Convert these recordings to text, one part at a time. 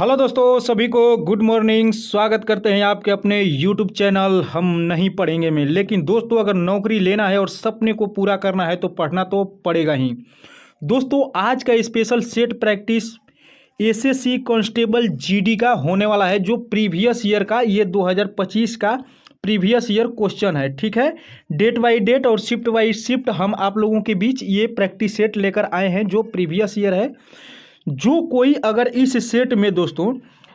Hello दोस्तों, सभी को गुड मॉर्निंग। स्वागत करते हैं आपके अपने यूट्यूब चैनल हम नहीं पढ़ेंगे में। लेकिन दोस्तों, अगर नौकरी लेना है और सपने को पूरा करना है तो पढ़ना तो पड़ेगा ही। दोस्तों, आज का special set practice SSC constable GD का होने वाला है, जो प्रीवियस ईयर का, ये 2025 का प्रीवियस ईयर क्वेश्चन है। ठीक है, डेट बाई डेट और शिफ्ट बाई शिफ्ट हम आप लोगों के बीच ये प्रैक्टिस सेट लेकर आए हैं, जो प्रीवियस ईयर है। जो कोई अगर इस सेट में दोस्तों,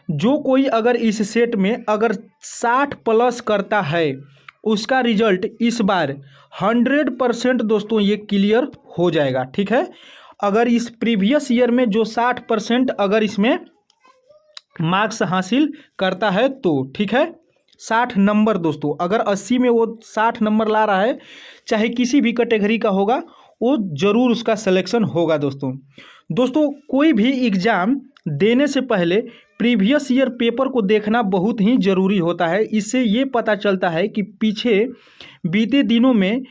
जो कोई अगर इस सेट में अगर 60 प्लस करता है, उसका रिजल्ट इस बार 100% दोस्तों ये क्लियर हो जाएगा। ठीक है, अगर इस प्रीवियस ईयर में जो 60% अगर इसमें मार्क्स हासिल करता है तो, ठीक है, 60 नंबर दोस्तों, अगर 80 में वो 60 नंबर ला रहा है, चाहे किसी भी कैटेगरी का होगा, वो जरूर उसका सिलेक्शन होगा। दोस्तों कोई भी एग्ज़ाम देने से पहले प्रीवियस ईयर पेपर को देखना बहुत ही ज़रूरी होता है। इससे ये पता चलता है कि पीछे बीते दिनों में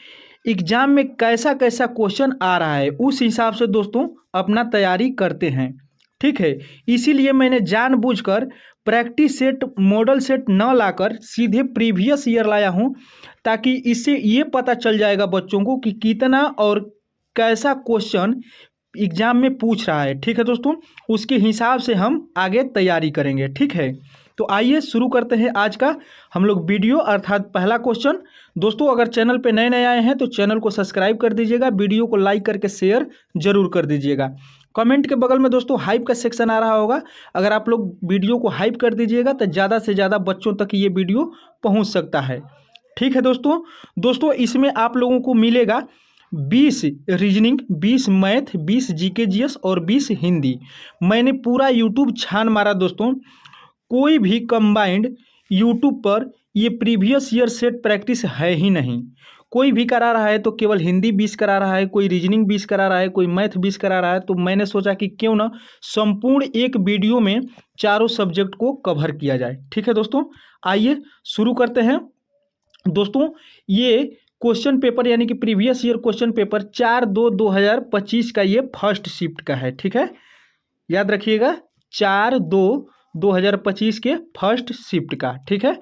एग्ज़ाम में कैसा कैसा क्वेश्चन आ रहा है, उस हिसाब से दोस्तों अपना तैयारी करते हैं। ठीक है, इसीलिए मैंने जानबूझकर प्रैक्टिस सेट मॉडल सेट न लाकर सीधे प्रीवियस ईयर लाया हूं, ताकि इससे ये पता चल जाएगा बच्चों को कि कितना और कैसा क्वेश्चन एग्जाम में पूछ रहा है। ठीक है दोस्तों, उसके हिसाब से हम आगे तैयारी करेंगे। ठीक है, तो आइए शुरू करते हैं आज का हम लोग वीडियो, अर्थात पहला क्वेश्चन। दोस्तों, अगर चैनल पे नए नए आए हैं तो चैनल को सब्सक्राइब कर दीजिएगा, वीडियो को लाइक करके शेयर जरूर कर दीजिएगा। कमेंट के बगल में दोस्तों हाइप का सेक्शन आ रहा होगा, अगर आप लोग वीडियो को हाइप कर दीजिएगा तो ज़्यादा से ज़्यादा बच्चों तक ये वीडियो पहुँच सकता है। ठीक है दोस्तों इसमें आप लोगों को मिलेगा 20 रीजनिंग, 20 मैथ, 20 जीके जीएस और 20 हिंदी। मैंने पूरा यूट्यूब छान मारा दोस्तों, कोई भी कंबाइंड यूट्यूब पर ये प्रीवियस ईयर सेट प्रैक्टिस है ही नहीं। कोई भी करा रहा है तो केवल हिंदी 20 करा रहा है, कोई रीजनिंग 20 करा रहा है, कोई मैथ 20 करा रहा है। तो मैंने सोचा कि क्यों ना संपूर्ण एक वीडियो में चारों सब्जेक्ट को कवर किया जाए। ठीक है दोस्तों, आइए शुरू करते हैं। दोस्तों, ये क्वेश्चन पेपर यानी कि प्रीवियस ईयर क्वेश्चन पेपर 4/2/2025 का ये फर्स्ट शिफ्ट का है। ठीक है, याद रखिएगा, 4/2/2025 के फर्स्ट शिफ्ट का। ठीक है,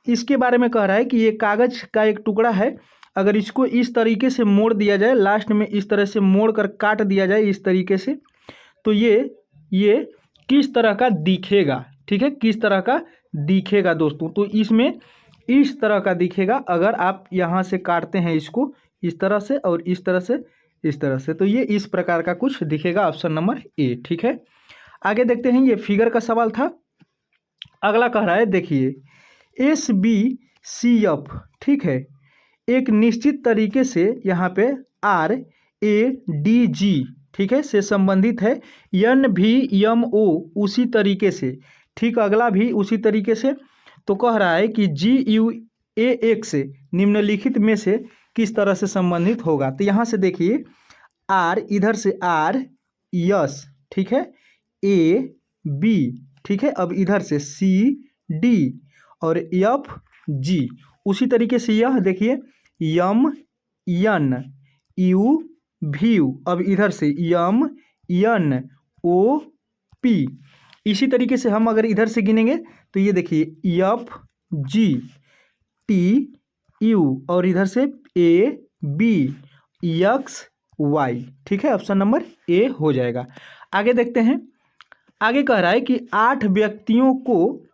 इसके बारे में कह रहा है कि ये कागज का एक टुकड़ा है, अगर इसको इस तरीके से मोड़ दिया जाए, लास्ट में इस तरह से मोड़ कर काट दिया जाए इस तरीके से, तो ये किस तरह का दिखेगा। ठीक है, किस तरह का दिखेगा दोस्तों, तो इसमें इस तरह का दिखेगा। अगर आप यहाँ से काटते हैं इसको इस तरह से और इस तरह से, इस तरह से, तो ये इस प्रकार का कुछ दिखेगा। ऑप्शन नंबर ए। ठीक है, आगे देखते हैं, ये फिगर का सवाल था। अगला कह रहा है, देखिए SBCF, ठीक है, एक निश्चित तरीके से यहाँ पे RADG, ठीक है, से संबंधित है। NVMO उसी तरीके से, ठीक, अगला भी उसी तरीके से। तो कह रहा है कि GUAX निम्नलिखित में से किस तरह से संबंधित होगा। तो यहाँ से देखिए, R, इधर से RS, ठीक है, AB, ठीक है, अब इधर से CD और FG, उसी तरीके से यह देखिए MNUV, अब इधर से MNOP। इसी तरीके से हम अगर इधर से गिनेंगे तो ये देखिए FGTU और इधर से ABXY। ठीक है, ऑप्शन नंबर ए हो जाएगा। आगे देखते हैं, आगे कह रहा है कि 8 व्यक्तियों को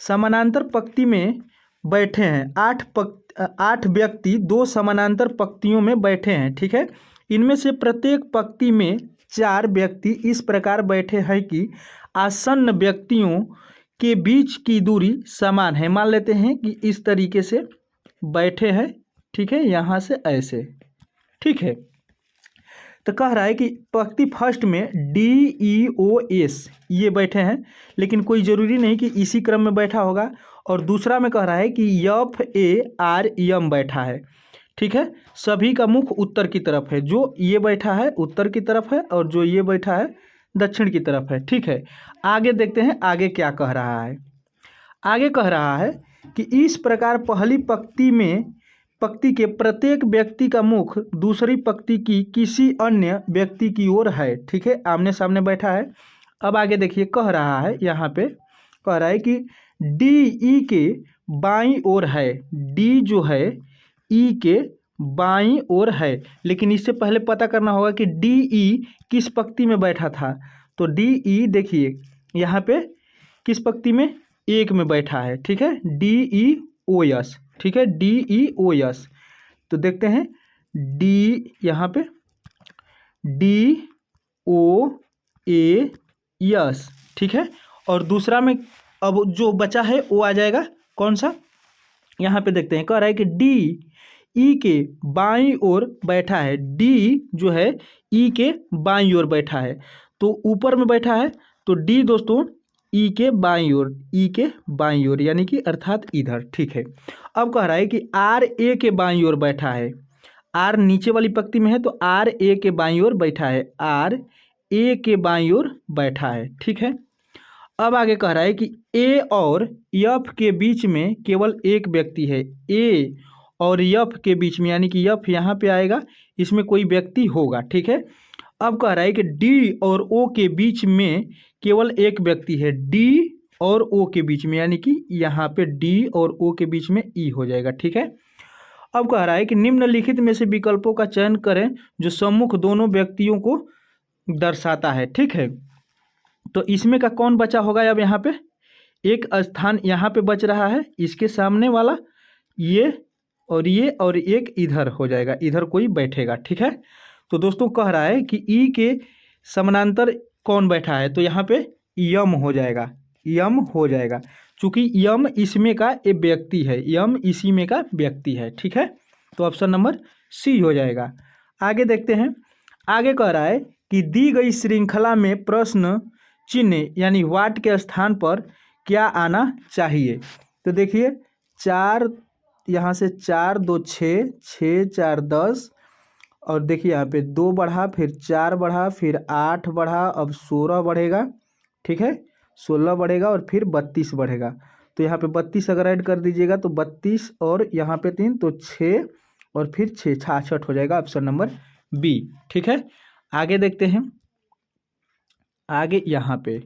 समानांतर पंक्ति में बैठे हैं। 8 व्यक्ति 2 समानांतर पंक्तियों में बैठे हैं। ठीक है, इनमें से प्रत्येक पंक्ति में 4 व्यक्ति इस प्रकार बैठे हैं कि आसन्न व्यक्तियों के बीच की दूरी समान है। मान लेते हैं कि इस तरीके से बैठे हैं, ठीक है, यहाँ से ऐसे, ठीक है। तो कह रहा है कि पंक्ति फर्स्ट में DEOS ये बैठे हैं, लेकिन कोई ज़रूरी नहीं कि इसी क्रम में बैठा होगा। और दूसरा में कह रहा है कि FARM बैठा है। ठीक है, सभी का मुख उत्तर की तरफ है, जो ये बैठा है उत्तर की तरफ है और जो ये बैठा है दक्षिण की तरफ है। ठीक है, आगे देखते हैं आगे क्या कह रहा है। आगे कह रहा है कि इस प्रकार पहली पंक्ति के प्रत्येक व्यक्ति का मुख दूसरी पंक्ति की किसी अन्य व्यक्ति की ओर है। ठीक है, आमने सामने बैठा है। अब आगे देखिए कह रहा है, यहाँ पे कह रहा है कि डी ई के बाईं ओर है। डी जो है ई के बाईं ओर है, लेकिन इससे पहले पता करना होगा कि डी ई किस पंक्ति में बैठा था। तो डी ई देखिए यहाँ पे किस पंक्ति में, एक में बैठा है। ठीक है, डी ई ओ एस। ठीक है, डी ई ओ एस। तो देखते हैं डी, यहाँ पे डी ओ ए एस। ठीक है, और दूसरा में अब जो बचा है वो आ जाएगा कौन सा, यहाँ पे देखते हैं। कह रहा है कि डी ई के बाईं ओर बैठा है। डी जो है ई के बाईं ओर बैठा है, तो ऊपर में बैठा है, तो डी दोस्तों ई के बाईं ओर, ई के बाईं ओर यानी कि अर्थात इधर। ठीक है, अब कह रहा है कि आर ए के बाईं ओर बैठा है। आर नीचे वाली पंक्ति में है, तो आर ए के बाईं ओर बैठा है, आर ए के बाईं ओर बैठा है। ठीक है, अब आगे कह रहा है कि ए और एफ के बीच में केवल एक व्यक्ति है। ए और एफ के बीच में यानी कि एफ यहाँ पे आएगा, इसमें कोई व्यक्ति होगा। ठीक है, अब कह रहा है कि डी और ओ के बीच में केवल एक व्यक्ति है। डी और ओ के बीच में यानी कि यहाँ पे डी और ओ के बीच में ई हो जाएगा। ठीक है, अब कह रहा है कि निम्नलिखित में से विकल्पों का चयन करें जो सम्मुख दोनों व्यक्तियों को दर्शाता है। ठीक है, तो इसमें का कौन बचा होगा, अब यहाँ पे एक स्थान यहाँ पे बच रहा है, इसके सामने वाला ये और एक इधर हो जाएगा, इधर कोई बैठेगा। ठीक है, तो दोस्तों कह रहा है कि ई के समानांतर कौन बैठा है, तो यहाँ पे यम हो जाएगा, यम हो जाएगा, चूँकि यम इसमें का एक व्यक्ति है, यम इसी में का व्यक्ति है। ठीक है, तो ऑप्शन नंबर सी हो जाएगा। आगे देखते हैं, आगे कह रहा है कि दी गई श्रृंखला में प्रश्न चिन्ह यानी वाट के स्थान पर क्या आना चाहिए। तो देखिए 4, यहाँ से 4 2 6, 6 4 10, और देखिए यहाँ पे 2 बढ़ा, फिर 4 बढ़ा, फिर 8 बढ़ा, अब 16 बढ़ेगा। ठीक है, 16 बढ़ेगा और फिर 32 बढ़ेगा। तो यहाँ पे 32 अगर ऐड कर दीजिएगा तो 32 और यहाँ पे 3 तो 6 और फिर 6 66 हो जाएगा, ऑप्शन नंबर बी। ठीक है, आगे देखते हैं। आगे यहाँ पे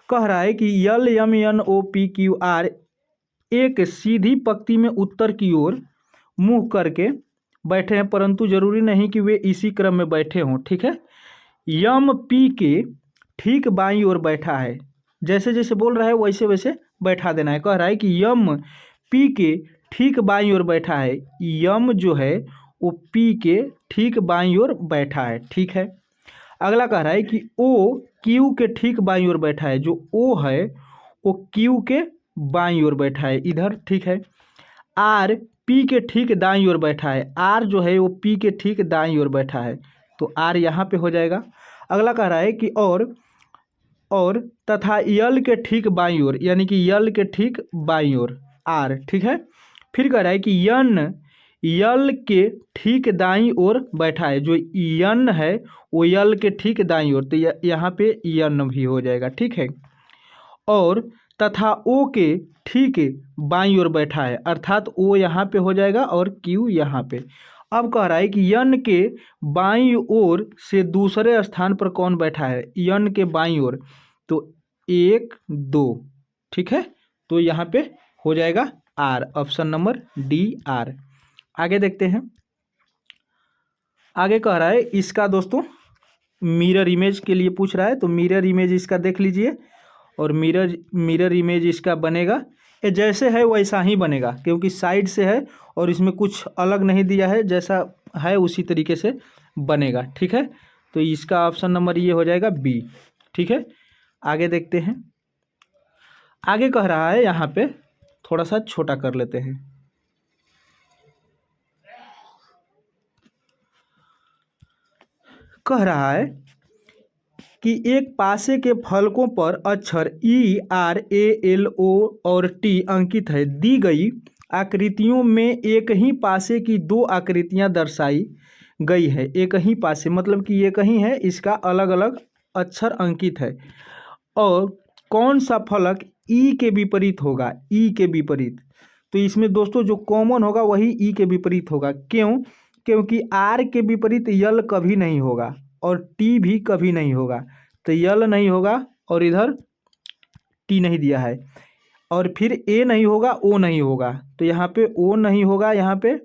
कह रहा है कि L M N O P Q R एक सीधी पंक्ति में उत्तर की ओर मुंह करके बैठे हैं, परंतु जरूरी नहीं कि वे इसी क्रम में बैठे हों। ठीक है, यम पी के ठीक बाईं ओर बैठा है, जैसे जैसे बोल रहा है वैसे वैसे बैठा देना है। कह रहा है कि यम पी के ठीक बाईं ओर बैठा है, यम जो है वो पी के ठीक बाईं ओर बैठा है। ठीक है, अगला कह रहा है कि ओ क्यू के ठीक बाईं ओर बैठा है, जो ओ है वो क्यू के बाईं ओर बैठा है इधर। ठीक है, आर पी के ठीक दाईं ओर बैठा है, आर जो है वो पी के ठीक दाईं ओर बैठा है, तो आर यहाँ पे हो जाएगा। अगला कह रहा है कि और तथा यल के ठीक बाईं ओर यानी कि यल के ठीक बाईं ओर आर। ठीक है, फिर कह रहा है कि यन यल के ठीक दाईं ओर बैठा है, जो यन है वो यल के ठीक दाईं ओर, तो यहाँ पे यन भी हो जाएगा। ठीक है, और तथा ओ के ठीक बाईं ओर बैठा है, अर्थात ओ यहाँ पे हो जाएगा और क्यू यहाँ पे। अब कह रहा है कि यन के बाईं ओर से दूसरे स्थान पर कौन बैठा है, यन के बाईं ओर, तो 1 2। ठीक है, तो यहाँ पे हो जाएगा R, option number D R. आगे देखते हैं, आगे कह रहा है इसका दोस्तों मिरर इमेज के लिए पूछ रहा है, तो मिरर इमेज इसका देख लीजिए, और मिरर इमेज इसका बनेगा ये जैसे है वैसा ही बनेगा, क्योंकि साइड से है और इसमें कुछ अलग नहीं दिया है, जैसा है उसी तरीके से बनेगा। ठीक है, तो इसका ऑप्शन नंबर ये हो जाएगा बी। ठीक है, आगे देखते हैं। आगे कह रहा है, यहाँ पे थोड़ा सा छोटा कर लेते हैं। कह रहा है कि एक पासे के फलकों पर अक्षर E R A L O और टी अंकित है। दी गई आकृतियों में एक ही पासे की 2 आकृतियां दर्शाई गई है। एक ही पासे मतलब कि एक ही है, इसका अलग अलग अक्षर अंकित है। और कौन सा फलक ई के विपरीत होगा, ई के विपरीत, तो इसमें दोस्तों जो कॉमन होगा वही ई के विपरीत होगा। क्यों? क्योंकि आर के विपरीत यल कभी नहीं होगा और टी भी कभी नहीं होगा, तो यल नहीं होगा और इधर टी नहीं दिया है, और फिर ए नहीं होगा, ओ नहीं होगा, तो यहाँ पे ओ नहीं होगा यहाँ पे,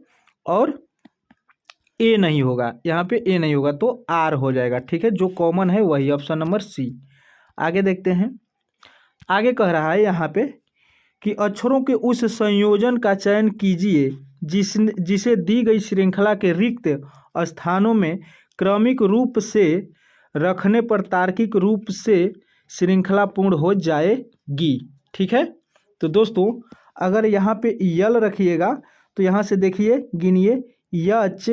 और ए नहीं होगा यहाँ पे, ए नहीं होगा, तो आर हो जाएगा। ठीक है, जो कॉमन है वही, ऑप्शन नंबर सी। आगे देखते हैं। आगे कह रहा है यहाँ पे कि अक्षरों के उस संयोजन का चयन कीजिए जिसे दी गई श्रृंखला के रिक्त स्थानों में क्रमिक रूप से रखने पर तार्किक रूप से श्रृंखला पूर्ण हो जाएगी। ठीक है, तो दोस्तों अगर यहाँ पे यल रखिएगा तो यहाँ से देखिए, गिनिए, एच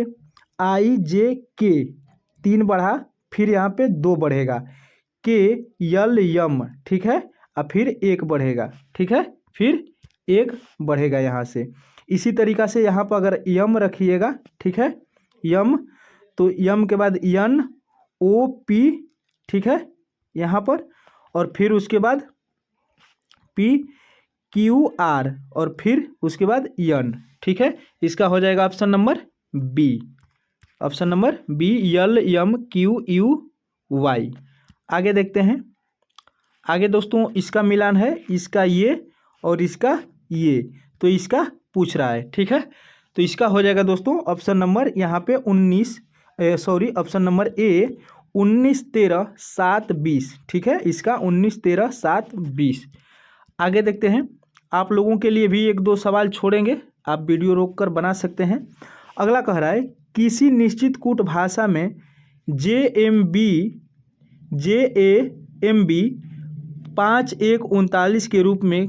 आई जे के 3 बढ़ा, फिर यहाँ पे 2 बढ़ेगा, के यल यम, ठीक है, और फिर 1 बढ़ेगा। ठीक है, फिर 1 बढ़ेगा यहाँ से। इसी तरीक़ा से यहाँ पर अगर यम रखिएगा, ठीक है, यम, तो यम के बाद यन ओ पी, ठीक है, यहाँ पर, और फिर उसके बाद पी क्यू आर, और फिर उसके बाद यन। ठीक है, इसका हो जाएगा option number B. Option number B, L M Q U Y. आगे देखते हैं। आगे दोस्तों इसका मिलान है, इसका ये और इसका ये, तो इसका पूछ रहा है। ठीक है, तो इसका हो जाएगा दोस्तों ऑप्शन नंबर यहाँ पे 19, ऑप्शन नंबर ए 19 13 7 20। ठीक है, इसका 19 13 7 20। आगे देखते हैं। आप लोगों के लिए भी 1-2 सवाल छोड़ेंगे, आप वीडियो रोककर बना सकते हैं। अगला कह रहा है, किसी निश्चित कूट भाषा में JMB 5-1-39 के रूप में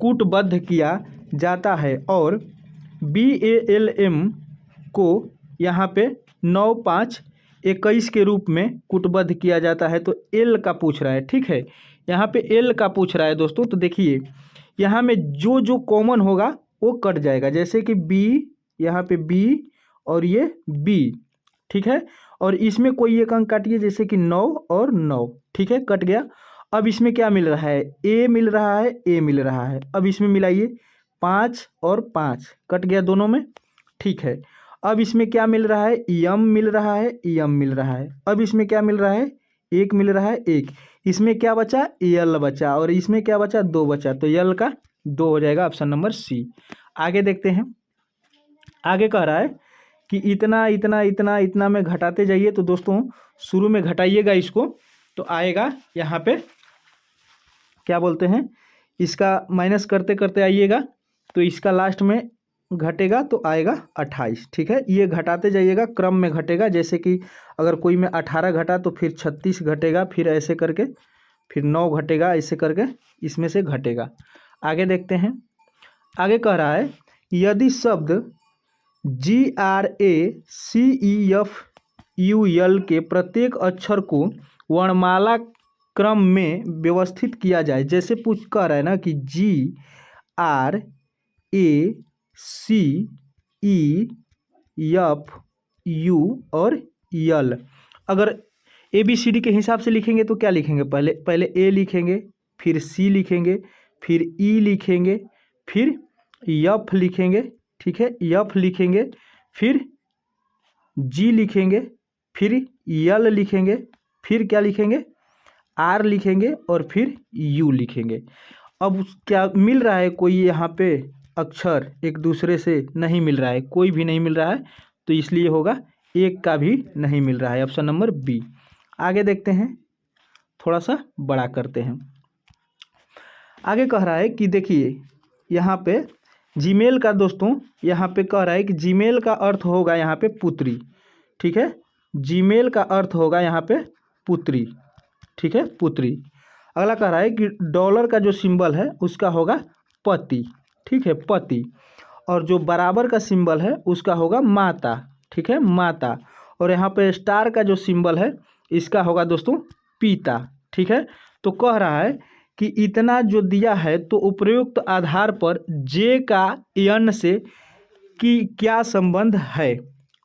कूटबद्ध किया जाता है और BALM को यहाँ पे 9-5-21 के रूप में कूटबद्ध किया जाता है। तो एल का पूछ रहा है। ठीक है, यहाँ पे एल का पूछ रहा है दोस्तों। तो देखिए यहाँ में जो जो कॉमन होगा वो कट जाएगा, जैसे कि बी, यहाँ पे बी और ये बी। ठीक है, और इसमें कोई एक अंक काटिए, जैसे कि 9 और 9। ठीक है, कट गया। अब इसमें क्या मिल रहा है, ए मिल रहा है, ए मिल रहा है। अब इसमें मिलाइए, 5 और 5 कट गया दोनों में। ठीक है, अब इसमें क्या मिल रहा है, यम मिल रहा है, यम मिल रहा है। अब इसमें क्या मिल रहा है, 1 मिल रहा है, 1। इसमें क्या बचा, यल बचा, और इसमें क्या बचा, 2 बचा, तो यल का 2 हो जाएगा, ऑप्शन नंबर सी। आगे देखते हैं। आगे कह रहा है कि इतना इतना इतना इतना में घटाते जाइए। तो दोस्तों शुरू में घटाइएगा इसको, तो आएगा यहाँ पे क्या बोलते हैं, इसका माइनस करते करते आइएगा, तो इसका लास्ट में घटेगा तो आएगा 28। ठीक है, ये घटाते जाइएगा, क्रम में घटेगा, जैसे कि अगर कोई में 18 घटा तो फिर 36 घटेगा, फिर ऐसे करके फिर 9 घटेगा, ऐसे करके इसमें से घटेगा। आगे देखते हैं। आगे कह रहा है, यदि शब्द GRACEFUL के प्रत्येक अक्षर को वर्णमाला क्रम में व्यवस्थित किया जाए, जैसे पूछ कह रहा है ना कि GRACEFU और यल। अगर ABCD के हिसाब से लिखेंगे तो क्या लिखेंगे, पहले ए लिखेंगे, फिर सी लिखेंगे, फिर ई लिखेंगे, फिर यफ लिखेंगे। ठीक है, यफ लिखेंगे, फिर जी लिखेंगे, फिर यल लिखेंगे, फिर क्या लिखेंगे, आर लिखेंगे, और फिर यू लिखेंगे। अब क्या मिल रहा है, कोई यहाँ पे अक्षर एक दूसरे से नहीं मिल रहा है, कोई भी नहीं मिल रहा है, तो इसलिए होगा एक का भी नहीं मिल रहा है, ऑप्शन नंबर बी। आगे देखते हैं, थोड़ा सा बड़ा करते हैं। आगे कह रहा है कि देखिए यहाँ पे जीमेल का दोस्तों, यहाँ पे कह रहा है कि जीमेल का अर्थ होगा यहाँ पे पुत्री। ठीक है, जीमेल का अर्थ होगा यहाँ पे पुत्री। ठीक है, पुत्री। अगला कह रहा है कि डॉलर का जो सिंबल है उसका होगा पति। ठीक है, पति। और जो बराबर का सिंबल है उसका होगा माता। ठीक है, माता। और यहाँ पे स्टार का जो सिंबल है इसका होगा दोस्तों पिता। ठीक है, तो कह रहा है कि इतना जो दिया है तो उपयुक्त आधार पर जे का एन से कि क्या संबंध है।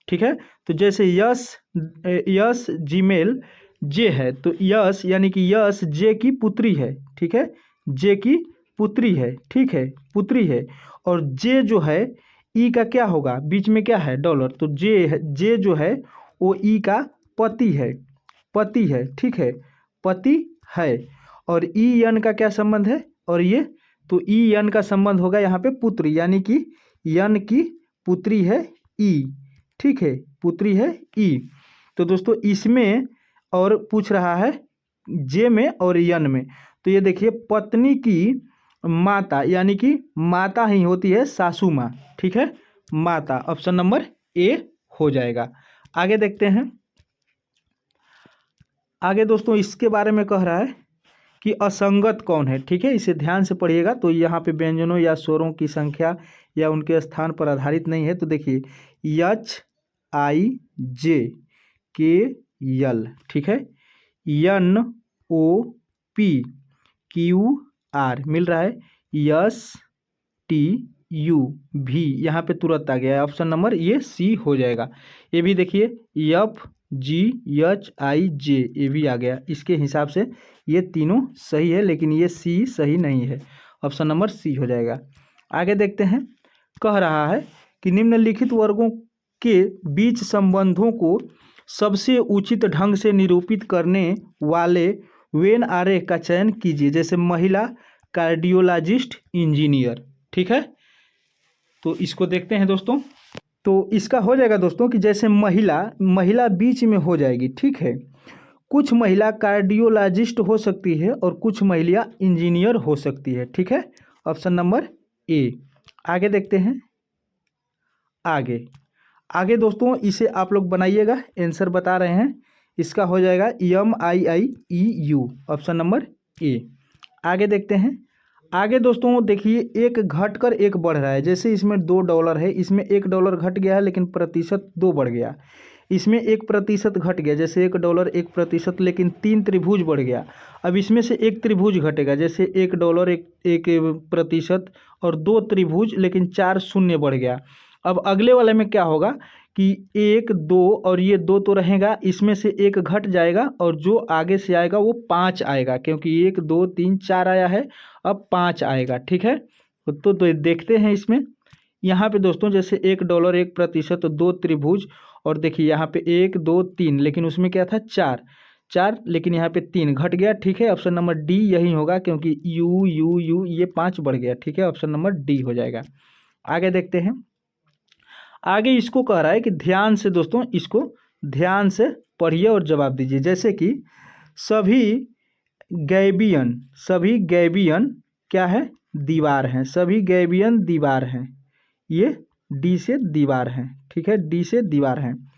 ठीक है, तो जैसे यस जीमेल जे है, तो यस यानी कि यस जे की पुत्री है। ठीक है, जे की पुत्री है। ठीक है, पुत्री है। और जे जो है ई का क्या होगा, बीच में क्या है, डॉलर, तो जे जो है वो ई का पति है, पति है। ठीक है, पति है। और ई यन का क्या संबंध है, और ये तो ई यन का संबंध होगा यहाँ पे पुत्री, यानी कि यन की पुत्री है ई, ठीक है, पुत्री है ई। तो दोस्तों इसमें और पूछ रहा है जे में और यन में, तो ये देखिए पत्नी की माता, यानी कि माता ही होती है सासू माँ, ठीक है, माता, ऑप्शन नंबर ए हो जाएगा। आगे देखते हैं। आगे दोस्तों इसके बारे में कह रहा है कि असंगत कौन है, ठीक है, इसे ध्यान से पढ़िएगा। तो यहाँ पे व्यंजनों या स्वरों की संख्या या उनके स्थान पर आधारित नहीं है। तो देखिए यच आई जे के यल, ठीक है, यन ओ पी क्यू आर मिल रहा है, यस टी यू भी यहाँ पे तुरंत आ गया है, ऑप्शन नंबर ये सी हो जाएगा। ये भी देखिए एफ जी एच आई जे, ये भी आ गया, इसके हिसाब से ये तीनों सही है, लेकिन ये सी सही नहीं है, ऑप्शन नंबर सी हो जाएगा। आगे देखते हैं। कह रहा है कि निम्नलिखित वर्गों के बीच संबंधों को सबसे उचित ढंग से निरूपित करने वाले वेन आरेख का चयन कीजिए, जैसे महिला, कार्डियोलॉजिस्ट, इंजीनियर, ठीक है। तो इसको देखते हैं दोस्तों। तो इसका हो जाएगा दोस्तों कि जैसे महिला बीच में हो जाएगी, ठीक है, कुछ महिला कार्डियोलॉजिस्ट हो सकती है और कुछ महिला इंजीनियर हो सकती है, ठीक है, ऑप्शन नंबर ए। आगे देखते हैं। आगे दोस्तों इसे आप लोग बनाइएगा, आंसर बता रहे हैं, इसका हो जाएगा MIIEU, ऑप्शन नंबर ए। आगे देखते हैं। आगे दोस्तों देखिए एक घटकर एक बढ़ रहा है, जैसे इसमें $2 है, इसमें $1 घट गया है लेकिन प्रतिशत 2 बढ़ गया, इसमें 1% घट गया, जैसे $1 1%, लेकिन 3 त्रिभुज बढ़ गया। अब इसमें से एक त्रिभुज घटेगा, जैसे $1 1% और 2 त्रिभुज, लेकिन 4 शून्य बढ़ गया। अब अगले वाले में क्या होगा कि 1 2 और ये 2 तो रहेगा, इसमें से एक घट जाएगा और जो आगे से आएगा वो 5 आएगा, क्योंकि 1 2 3 4 आया है, अब 5 आएगा, ठीक है। तो देखते हैं इसमें। यहाँ पे दोस्तों जैसे $1 1%, 2 त्रिभुज, और देखिए यहाँ पे 1 2 3, लेकिन उसमें क्या था 4, लेकिन यहाँ पे 3 घट गया, ठीक है, ऑप्शन नंबर डी यही होगा, क्योंकि यू ये 5 बढ़ गया, ठीक है, ऑप्शन नंबर डी हो जाएगा। आगे देखते हैं। आगे इसको कह रहा है कि ध्यान से दोस्तों इसको ध्यान से पढ़िए और जवाब दीजिए, जैसे कि सभी गैबियन क्या है, दीवार हैं, सभी गैबियन दीवार हैं, ये डी से दीवार हैं, ठीक है, डी से दीवार हैं।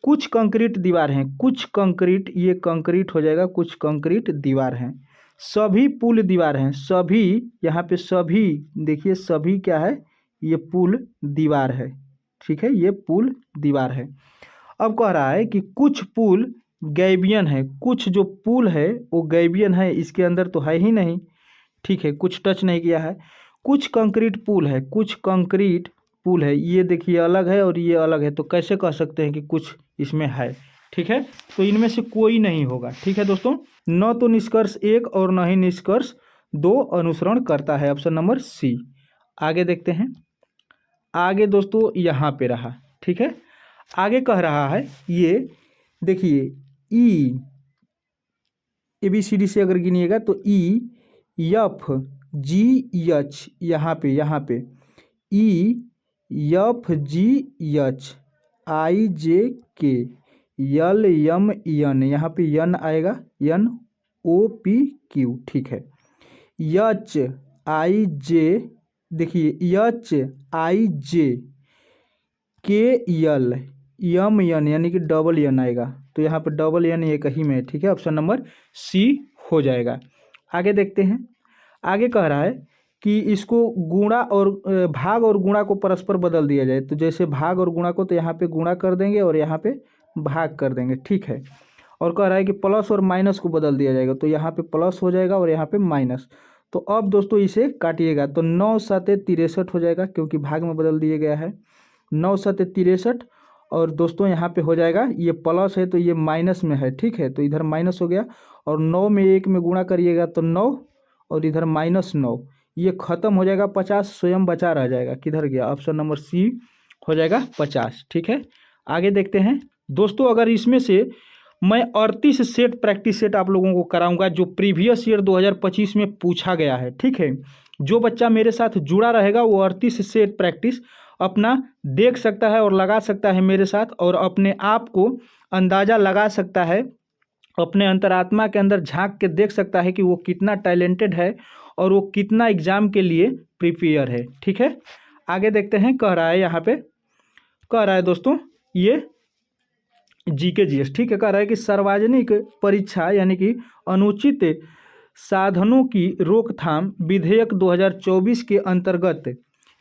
कुछ कंक्रीट दीवार हैं, कुछ कंक्रीट, ये कंक्रीट हो जाएगा, कुछ कंक्रीट दीवार हैं। सभी पुल दीवार हैं, सभी, यहाँ पे सभी देखिए, सभी क्या है, ये पुल दीवार है, ठीक है, ये पुल दीवार है। अब कह रहा है कि कुछ पुल गैबियन है, कुछ जो पुल है वो गैबियन है, इसके अंदर तो है ही नहीं, ठीक है, कुछ टच नहीं किया है। कुछ कंक्रीट पुल है, कुछ कंक्रीट पुल है, ये देखिए अलग है और ये अलग है, तो कैसे कह सकते हैं कि कुछ इसमें है, ठीक है। तो इनमें से कोई नहीं होगा, ठीक है दोस्तों, न तो निष्कर्ष 1 और न ही निष्कर्ष 2 अनुसरण करता है, ऑप्शन नंबर सी। आगे देखते हैं। आगे दोस्तों यहाँ पे रहा, ठीक है। आगे कह रहा है, ये देखिए ई ABCD से अगर गिनिएगा तो EFGH, यहाँ पे EFGH IJK LMN, यहाँ पे यन आएगा, NOPQ, ठीक है। HIJ, देखिए HIJKL MN, यानी कि डबल एन आएगा, तो यहाँ पर डबल एन एक ही में, ठीक है, ऑप्शन नंबर सी हो जाएगा। आगे देखते हैं। आगे कह रहा है कि इसको गुणा और भाग और गुणा को परस्पर बदल दिया जाए, तो जैसे भाग और गुणा को तो यहाँ पे गुणा कर देंगे और यहाँ पे भाग कर देंगे, ठीक है। और कह रहा है कि प्लस और माइनस को बदल दिया जाएगा, तो यहाँ पे प्लस हो जाएगा और यहाँ पे माइनस। तो अब दोस्तों इसे काटिएगा तो 9 7 63 हो जाएगा, क्योंकि भाग में बदल दिया गया है, 9 7 63। और दोस्तों यहाँ पे हो जाएगा, ये प्लस है तो ये माइनस में है, ठीक है, तो इधर माइनस हो गया, और 9 में 1 में गुणा करिएगा तो 9, और इधर -9, ये खत्म हो जाएगा, 50 स्वयं बचा रह जाएगा, किधर गया, ऑप्शन नंबर सी हो जाएगा 50, ठीक है। आगे देखते हैं दोस्तों। अगर इसमें से मैं 38 सेट प्रैक्टिस सेट आप लोगों को कराऊंगा जो प्रीवियस ईयर 2025 में पूछा गया है। ठीक है, जो बच्चा मेरे साथ जुड़ा रहेगा वो 38 सेट प्रैक्टिस अपना देख सकता है और लगा सकता है मेरे साथ, और अपने आप को अंदाज़ा लगा सकता है, अपने अंतरात्मा के अंदर झांक के देख सकता है कि वो कितना टैलेंटेड है और वो कितना एग्ज़ाम के लिए प्रिपेयर है। ठीक है, आगे देखते हैं। कह रहा है यहाँ पे, कह रहा है दोस्तों ये जीके जीएस, ठीक है, कह रहा है कि सार्वजनिक परीक्षा यानी कि अनुचित साधनों की रोकथाम विधेयक 2024 के अंतर्गत,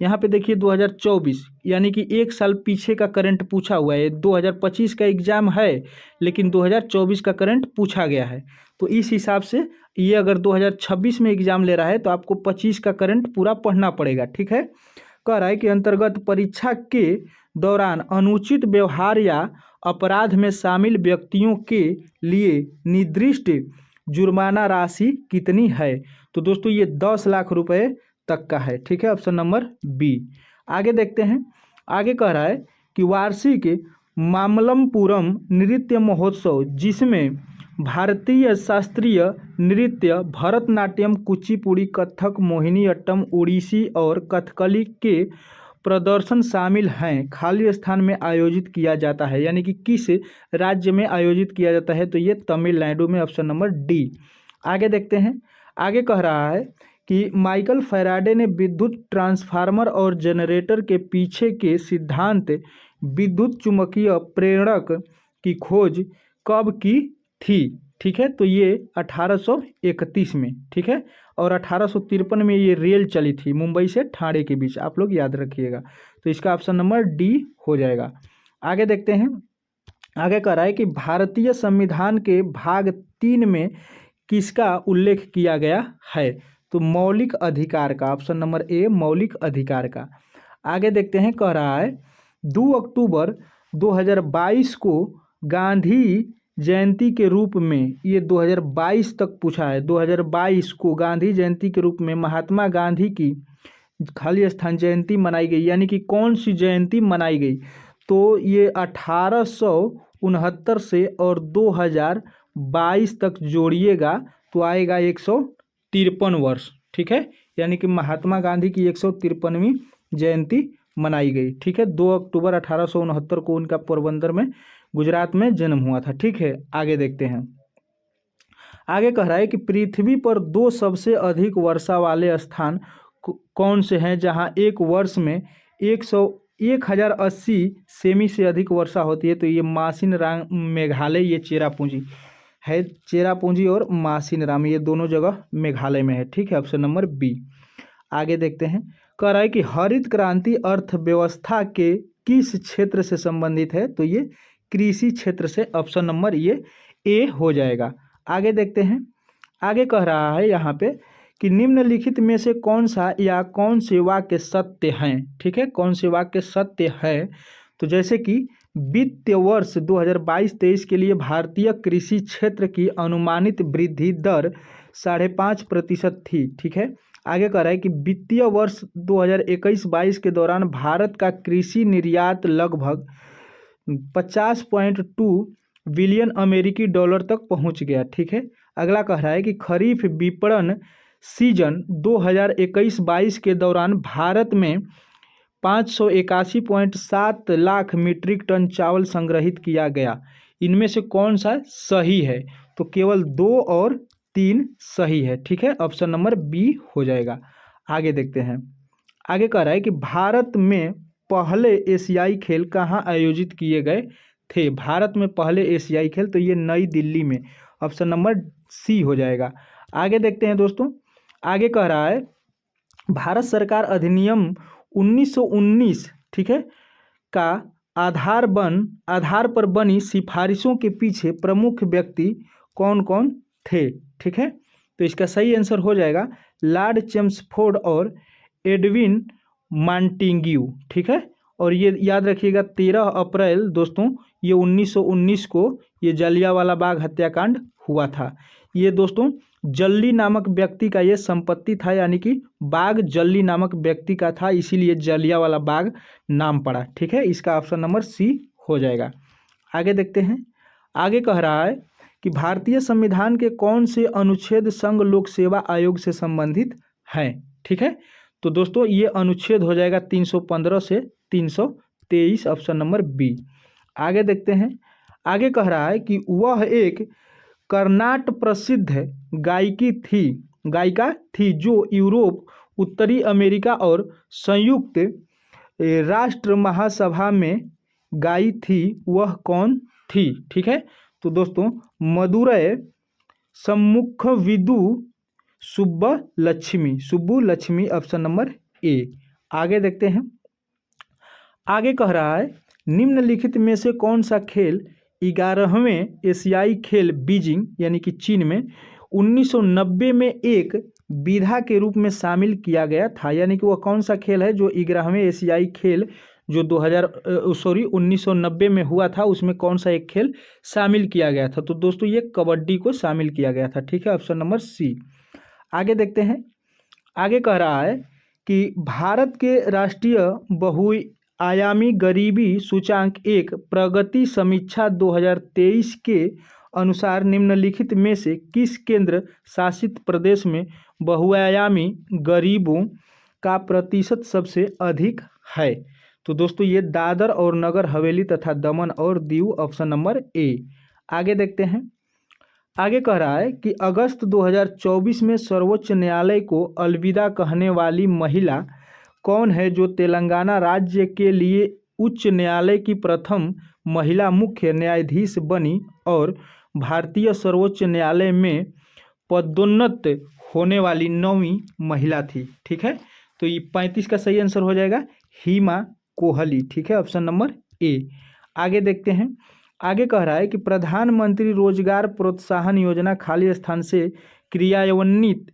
यहाँ पे देखिए 2024 यानी कि एक साल पीछे का करंट पूछा हुआ है। 2025 का एग्ज़ाम है लेकिन 2024 का करंट पूछा गया है, तो इस हिसाब से ये अगर 2026 में एग्ज़ाम ले रहा है तो आपको 25 का करंट पूरा पढ़ना पड़ेगा। ठीक है, कह रहा है कि अंतर्गत परीक्षा के दौरान अनुचित व्यवहार या अपराध में शामिल व्यक्तियों के लिए निर्दिष्ट जुर्माना राशि कितनी है। तो दोस्तों ये 10 लाख रुपए तक का है। ठीक है, ऑप्शन नंबर बी। आगे देखते हैं। आगे कह रहा है कि वार्षिक मामल्लपुरम नृत्य महोत्सव जिसमें भारतीय शास्त्रीय नृत्य भरतनाट्यम, कुचिपुड़ी, कथक, मोहिनीअट्टम, ओडिसी और कथकली के प्रदर्शन शामिल हैं, खाली स्थान में आयोजित किया जाता है, यानी कि किस राज्य में आयोजित किया जाता है, तो ये तमिलनाडु में, ऑप्शन नंबर डी। आगे देखते हैं। आगे कह रहा है कि माइकल फैराडे ने विद्युत ट्रांसफार्मर और जनरेटर के पीछे के सिद्धांत विद्युत चुम्बकीय प्रेरक की खोज कब की थी। ठीक है, तो ये 1831 में। ठीक है, और 1853 में ये रेल चली थी मुंबई से ठाणे के बीच, आप लोग याद रखिएगा। तो इसका ऑप्शन नंबर डी हो जाएगा। आगे देखते हैं। आगे कह रहा है कि भारतीय संविधान के भाग 3 में किसका उल्लेख किया गया है, तो मौलिक अधिकार का, ऑप्शन नंबर ए मौलिक अधिकार का। आगे देखते हैं। कह रहा है 2 अक्टूबर 2022 को गांधी जयंती के रूप में, ये 2022 तक पूछा है, 2022 को गांधी जयंती के रूप में महात्मा गांधी की खाली स्थान जयंती मनाई गई, यानी कि कौन सी जयंती मनाई गई, तो ये 1869 से और 2022 तक जोड़िएगा तो आएगा 153 वर्ष। ठीक है, यानी कि महात्मा गांधी की 153वीं जयंती मनाई गई। ठीक है, 2 अक्टूबर 1869 को उनका पोरबंदर में गुजरात में जन्म हुआ था। ठीक है, आगे देखते हैं। आगे कह रहा है कि पृथ्वी पर 2 सबसे अधिक वर्षा वाले स्थान कौन से हैं जहां एक वर्ष में 1080 सेमी से अधिक वर्षा होती है, तो ये मासिनराम मेघालय, ये चेरापूंजी है, चेरापूंजी और मासिनराम ये दोनों जगह मेघालय में है। ठीक है, ऑप्शन नंबर बी। आगे देखते हैं। कह रहा है कि हरित क्रांति अर्थव्यवस्था के किस क्षेत्र से संबंधित है, तो ये कृषि क्षेत्र से, ऑप्शन नंबर ये ए हो जाएगा। आगे देखते हैं। आगे कह रहा है यहाँ पे कि निम्नलिखित में से कौन सा या कौन से वाक्य सत्य हैं। ठीक है, कौन से वाक्य सत्य है, तो जैसे कि वित्तीय वर्ष 2022-23 के लिए भारतीय कृषि क्षेत्र की अनुमानित वृद्धि दर 5.5% थी। ठीक है, आगे कह रहा है कि वित्तीय वर्ष 2021-22 के दौरान भारत का कृषि निर्यात लगभग 50.2 बिलियन अमेरिकी डॉलर तक पहुंच गया। ठीक है, अगला कह रहा है कि खरीफ विपणन सीजन 2021-22 के दौरान भारत में 581.7 लाख मीट्रिक टन चावल संग्रहित किया गया, इनमें से कौन सा सही है, तो केवल 2 और 3 सही है। ठीक है, ऑप्शन नंबर बी हो जाएगा। आगे देखते हैं। आगे कह रहा है कि भारत में पहले एशियाई खेल कहाँ आयोजित किए गए थे, भारत में पहले एशियाई खेल, तो ये नई दिल्ली में, ऑप्शन नंबर सी हो जाएगा। आगे देखते हैं दोस्तों। आगे कह रहा है भारत सरकार अधिनियम 1919, ठीक है, का आधार पर बनी सिफारिशों के पीछे प्रमुख व्यक्ति कौन कौन थे। ठीक है, तो इसका सही आंसर हो जाएगा लॉर्ड चेम्सफोर्ड और एडविन मॉन्टेग्यू। ठीक है, और ये याद रखिएगा 13 अप्रैल दोस्तों ये 1919 को ये जलियांवाला बाग हत्याकांड हुआ था। ये दोस्तों जल्ली नामक व्यक्ति का ये संपत्ति था, यानी कि बाग जल्ली नामक व्यक्ति का था, इसीलिए जलियांवाला बाग नाम पड़ा। ठीक है, इसका ऑप्शन नंबर सी हो जाएगा। आगे देखते हैं। आगे कह रहा है कि भारतीय संविधान के कौन से अनुच्छेद संघ लोक सेवा आयोग से संबंधित हैं। ठीक है, तो दोस्तों ये अनुच्छेद हो जाएगा 315 से 323, ऑप्शन नंबर बी। आगे देखते हैं। आगे कह रहा है कि वह एक कर्नाट प्रसिद्ध गायिका थी जो यूरोप, उत्तरी अमेरिका और संयुक्त राष्ट्र महासभा में गाई थी, वह कौन थी। ठीक है, तो दोस्तों Madurai Shanmukhavadivu Subbulakshmi, option number A. आगे देखते हैं। आगे कह रहा है निम्नलिखित में से कौन सा खेल 11वें एशियाई खेल बीजिंग यानी कि चीन में 1990 में एक विधा के रूप में शामिल किया गया था। यानी कि वह कौन सा खेल है जो 11वें एशियाई खेल जो 1990 में हुआ था, उसमें कौन सा एक खेल शामिल किया गया था। तो दोस्तों ये कबड्डी को शामिल किया गया था। ठीक है, ऑप्शन नंबर सी। आगे देखते हैं। आगे कह रहा है कि भारत के राष्ट्रीय बहुआयामी गरीबी सूचांक एक प्रगति समीक्षा 2023 के अनुसार निम्नलिखित में से किस केंद्र शासित प्रदेश में बहुआयामी गरीबों का प्रतिशत सबसे अधिक है। तो दोस्तों ये दादर और नगर हवेली तथा दमन और दीव, ऑप्शन नंबर ए। आगे देखते हैं। आगे कह रहा है कि अगस्त 2024 में सर्वोच्च न्यायालय को अलविदा कहने वाली महिला कौन है जो तेलंगाना राज्य के लिए उच्च न्यायालय की प्रथम महिला मुख्य न्यायाधीश बनी और भारतीय सर्वोच्च न्यायालय में पदोन्नत होने वाली 9वीं महिला थी। ठीक है, तो ये 35 का सही आंसर हो जाएगा हिमा कोहली। ठीक है, ऑप्शन नंबर ए। आगे देखते हैं। आगे कह रहा है कि प्रधानमंत्री रोजगार प्रोत्साहन योजना खाली स्थान से क्रियान्वित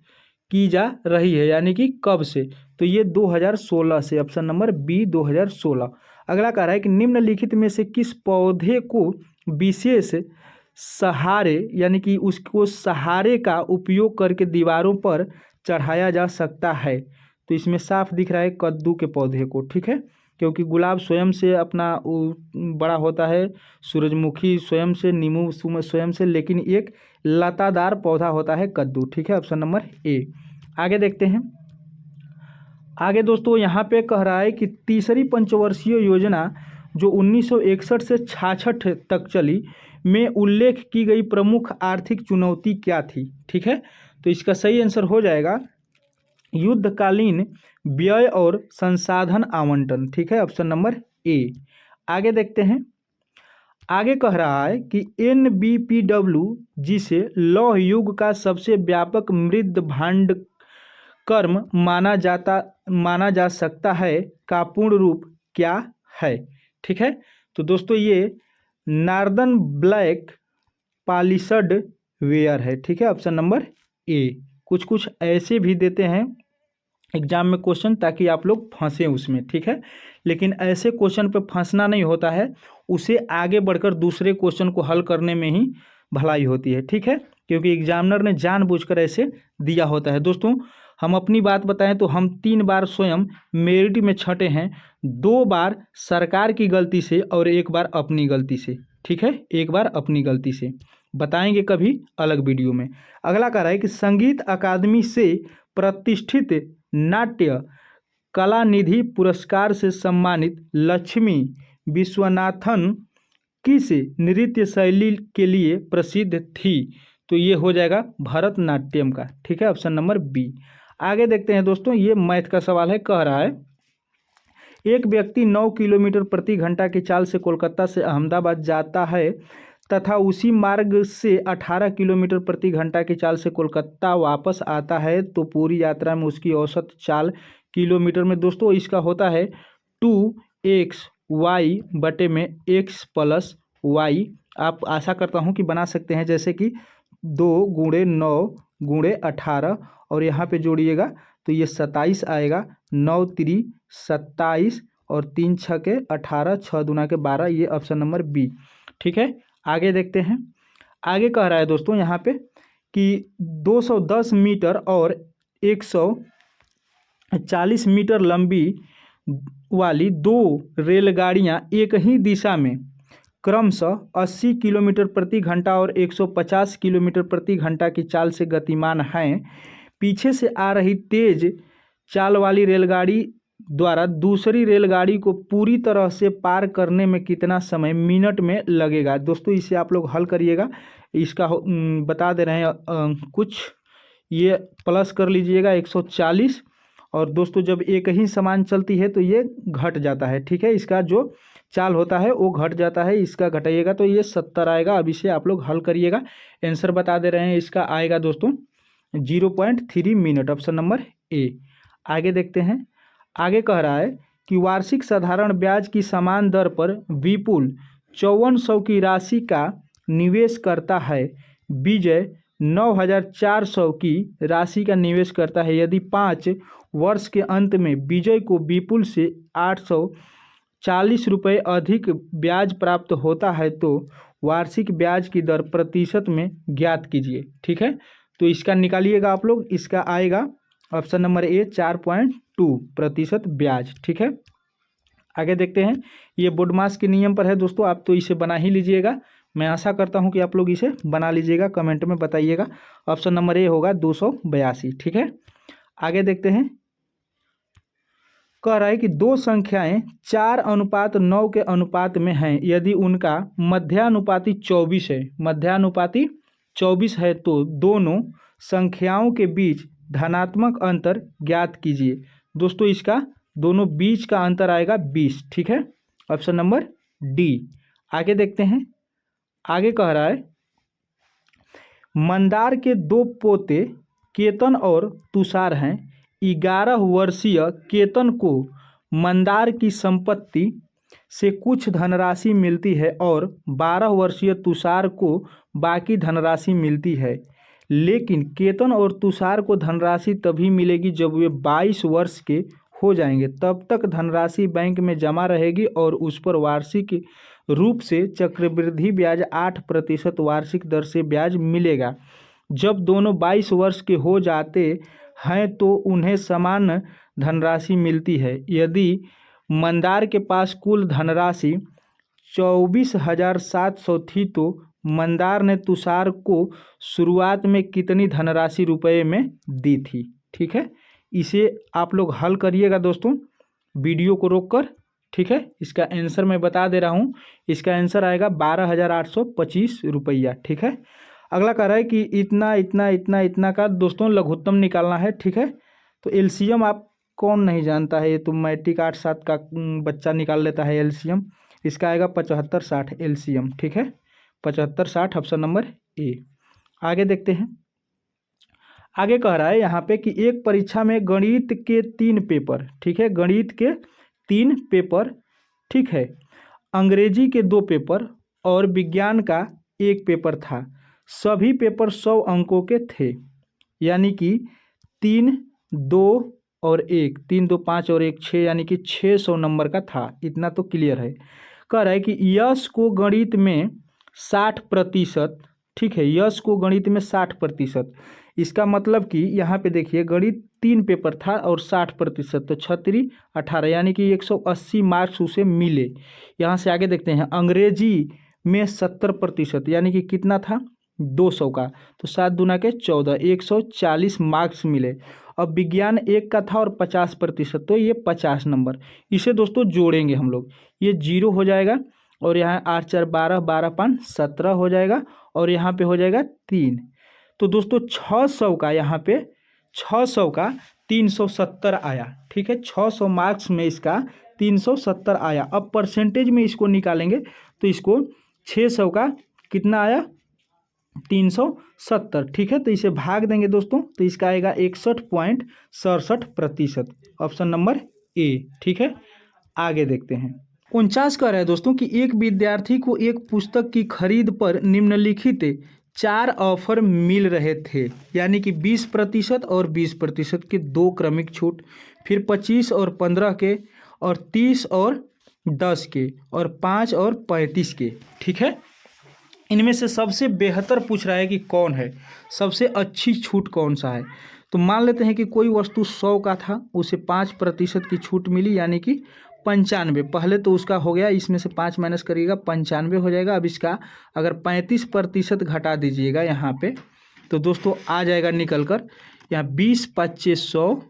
की जा रही है, यानी कि कब से। तो ये 2016 से, ऑप्शन नंबर बी 2016। अगला कह रहा है कि निम्नलिखित में से किस पौधे को विशेष सहारे यानी कि उसको सहारे का उपयोग करके दीवारों पर चढ़ाया जा सकता है। तो इसमें साफ दिख रहा है कद्दू के पौधे को। ठीक है, क्योंकि गुलाब स्वयं से अपना बड़ा होता है, सूरजमुखी स्वयं से, नींबू स्वयं से, लेकिन एक लतादार पौधा होता है कद्दू। ठीक है, ऑप्शन नंबर ए। आगे देखते हैं। आगे दोस्तों यहाँ पे कह रहा है कि तीसरी पंचवर्षीय योजना जो 1961 से 66 तक चली में उल्लेख की गई प्रमुख आर्थिक चुनौती क्या थी। ठीक है, तो इसका सही आंसर हो जाएगा युद्धकालीन व्यय और संसाधन आवंटन। ठीक है, ऑप्शन नंबर ए। आगे देखते हैं। आगे कह रहा है कि NBPW जिसे लौह युग का सबसे व्यापक मृद भांड कर्म माना जा सकता है का पूर्ण रूप क्या है। ठीक है, तो दोस्तों ये नॉर्दर्न ब्लैक पॉलिश्ड वेयर है। ठीक है, ऑप्शन नंबर ए। कुछ कुछ ऐसे भी देते हैं एग्जाम में क्वेश्चन ताकि आप लोग फंसें उसमें। ठीक है, लेकिन ऐसे क्वेश्चन पे फंसना नहीं होता है, उसे आगे बढ़कर दूसरे क्वेश्चन को हल करने में ही भलाई होती है। ठीक है, क्योंकि एग्जामिनर ने जानबूझकर ऐसे दिया होता है। दोस्तों हम अपनी बात बताएं तो हम 3 बार स्वयं मेरिट में छटे हैं, 2 बार सरकार की गलती से और 1 बार अपनी गलती से। ठीक है, 1 बार अपनी गलती से, बताएंगे कभी अलग वीडियो में। अगला कह रहा है कि संगीत अकादमी से प्रतिष्ठित नाट्य कला निधि पुरस्कार से सम्मानित लक्ष्मी विश्वनाथन किस नृत्य शैली के लिए प्रसिद्ध थी। तो ये हो जाएगा भरतनाट्यम का। ठीक है, ऑप्शन नंबर बी। आगे देखते हैं दोस्तों, ये मैथ का सवाल है। कह रहा है एक व्यक्ति 9 किलोमीटर प्रति घंटा की चाल से कोलकाता से अहमदाबाद जाता है तथा उसी मार्ग से 18 किलोमीटर प्रति घंटा की चाल से कोलकाता वापस आता है, तो पूरी यात्रा में उसकी औसत चाल किलोमीटर में दोस्तों इसका होता है 2xy बटे में x प्लस y। आप आशा करता हूं कि बना सकते हैं, जैसे कि 2 × 9 × 18 और यहाँ पे जोड़िएगा तो ये 27 आएगा, 9 3 27 और 3 6 18, 6 दूना 12, ये ऑप्शन नंबर बी। ठीक है, आगे देखते हैं। आगे कह रहा है दोस्तों यहाँ पे कि 210 मीटर और 140 मीटर लंबी वाली 2 रेलगाड़ियाँ एक ही दिशा में क्रमशः 80 किलोमीटर प्रति घंटा और 150 किलोमीटर प्रति घंटा की चाल से गतिमान हैं। पीछे से आ रही तेज चाल वाली रेलगाड़ी द्वारा दूसरी रेलगाड़ी को पूरी तरह से पार करने में कितना समय मिनट में लगेगा। दोस्तों इसे आप लोग हल करिएगा, इसका बता दे रहे हैं कुछ, ये प्लस कर लीजिएगा 140, और दोस्तों जब एक ही समान चलती है तो ये घट जाता है, ठीक है, इसका जो चाल होता है वो घट जाता है, इसका घटाइएगा तो ये 70 आएगा। अब इसे आप लोग हल करिएगा, आंसर बता दे रहे हैं, इसका आएगा दोस्तों 0.3 मिनट, ऑप्शन नंबर ए। आगे देखते हैं, आगे कह रहा है कि वार्षिक साधारण ब्याज की समान दर पर विपुल 5400 की राशि का निवेश करता है, विजय 9400 की राशि का निवेश करता है। यदि 5 वर्ष के अंत में विजय को विपुल से 840 रुपये अधिक ब्याज प्राप्त होता है तो वार्षिक ब्याज की दर प्रतिशत में ज्ञात कीजिए, ठीक है। तो इसका निकालिएगा आप लोग, इसका आएगा ऑप्शन नंबर ए 4.2% ब्याज, ठीक है। आगे देखते हैं, ये बोडमास के नियम पर है दोस्तों, आप तो इसे बना ही लीजिएगा, मैं आशा करता हूं कि आप लोग इसे बना लीजिएगा, कमेंट में बताइएगा। ऑप्शन नंबर ए होगा 282, ठीक है। आगे देखते हैं, कह रहा है कि दो संख्याएं 4:9 के अनुपात में हैं, यदि उनका मध्यानुपाती 24 है, मध्यानुपाती 24 है तो दोनों संख्याओं के बीच धनात्मक अंतर ज्ञात कीजिए। दोस्तों इसका दोनों बीच का अंतर आएगा 20, ठीक है, ऑप्शन नंबर डी। आगे देखते हैं, आगे कह रहा है मंदार के 2 पोते केतन और तुषार हैं। 11 वर्षीय केतन को मंदार की संपत्ति से कुछ धनराशि मिलती है और 12 वर्षीय तुषार को बाकी धनराशि मिलती है, लेकिन केतन और तुषार को धनराशि तभी मिलेगी जब वे 22 वर्ष के हो जाएंगे, तब तक धनराशि बैंक में जमा रहेगी और उस पर वार्षिक रूप से चक्रवृद्धि ब्याज 8% वार्षिक दर से ब्याज मिलेगा। जब दोनों 22 वर्ष के हो जाते हैं तो उन्हें समान धनराशि मिलती है। यदि मंदार के पास कुल धनराशि 24,700 थी तो मंदार ने तुषार को शुरुआत में कितनी धनराशि रुपए में दी थी, ठीक है। इसे आप लोग हल करिएगा दोस्तों, वीडियो को रोककर, ठीक है। इसका आंसर मैं बता दे रहा हूँ, इसका आंसर आएगा 12,825 रुपया, ठीक है। अगला कह रहा है कि इतना इतना इतना इतना का दोस्तों लघुत्तम निकालना है, ठीक है। तो एलसीएम आप कौन नहीं जानता है, ये तो मैट्रिक 8-7 का बच्चा निकाल लेता है एलसीएम। इसका आएगा 75-60 एलसीएम, ठीक है, 75-60 ऑप्शन नंबर ए। आगे देखते हैं, आगे कह रहा है यहाँ पे कि एक परीक्षा में गणित के 3 पेपर, ठीक है, गणित के 3 पेपर, ठीक है, अंग्रेजी के 2 पेपर और विज्ञान का 1 पेपर था। सभी पेपर 100 अंकों के थे, यानी कि 3, 2 और 1, 3, 2, 5 और 1, 6, यानी कि 600 नंबर का था। इतना तो क्लियर है। कह रहा है कि यश को गणित में 60%, ठीक है, यश को गणित में 60%। इसका मतलब कि यहाँ पे देखिए गणित 3 पेपर था और 60%, तो 36 18, यानी कि 180 मार्क्स उसे मिले। यहाँ से आगे देखते हैं, अंग्रेजी में 70%, यानी कि कितना था 200 का, तो 7 दूना के 14, 140 मार्क्स मिले। अब विज्ञान 1 का था और 50%, तो ये 50 नंबर। इसे दोस्तों जोड़ेंगे हम लोग, ये 0 हो जाएगा और यहाँ 8 4 12, 12 5 17 हो जाएगा और यहाँ पे हो जाएगा 3। तो दोस्तों 600 का, यहाँ पे 600 का 370 आया, ठीक है, 600 मार्क्स में इसका 370 आया। अब परसेंटेज में इसको निकालेंगे तो इसको 600 का कितना आया 370, ठीक है, तो इसे भाग देंगे दोस्तों, तो इसका आएगा 61.67%, ऑप्शन नंबर ए, ठीक है। आगे देखते हैं, 49 कह रहा है दोस्तों कि एक विद्यार्थी को एक पुस्तक की खरीद पर निम्नलिखित 4 ऑफर मिल रहे थे, यानी कि 20% और 20% के 2 क्रमिक छूट, फिर 25 और 15 के और 30 और 10 के और 5 और 35 के, ठीक है। इनमें से सबसे बेहतर पूछ रहा है कि कौन है, सबसे अच्छी छूट कौन सा है। तो मान लेते हैं कि कोई वस्तु 100 का था, उसे 5% की छूट मिली, यानी कि 95, पहले तो उसका हो गया, इसमें से 5 माइनस करिएगा 95 हो जाएगा। अब इसका अगर 35% घटा दीजिएगा यहाँ पे तो दोस्तों आ जाएगा निकल कर यहाँ 20 25 100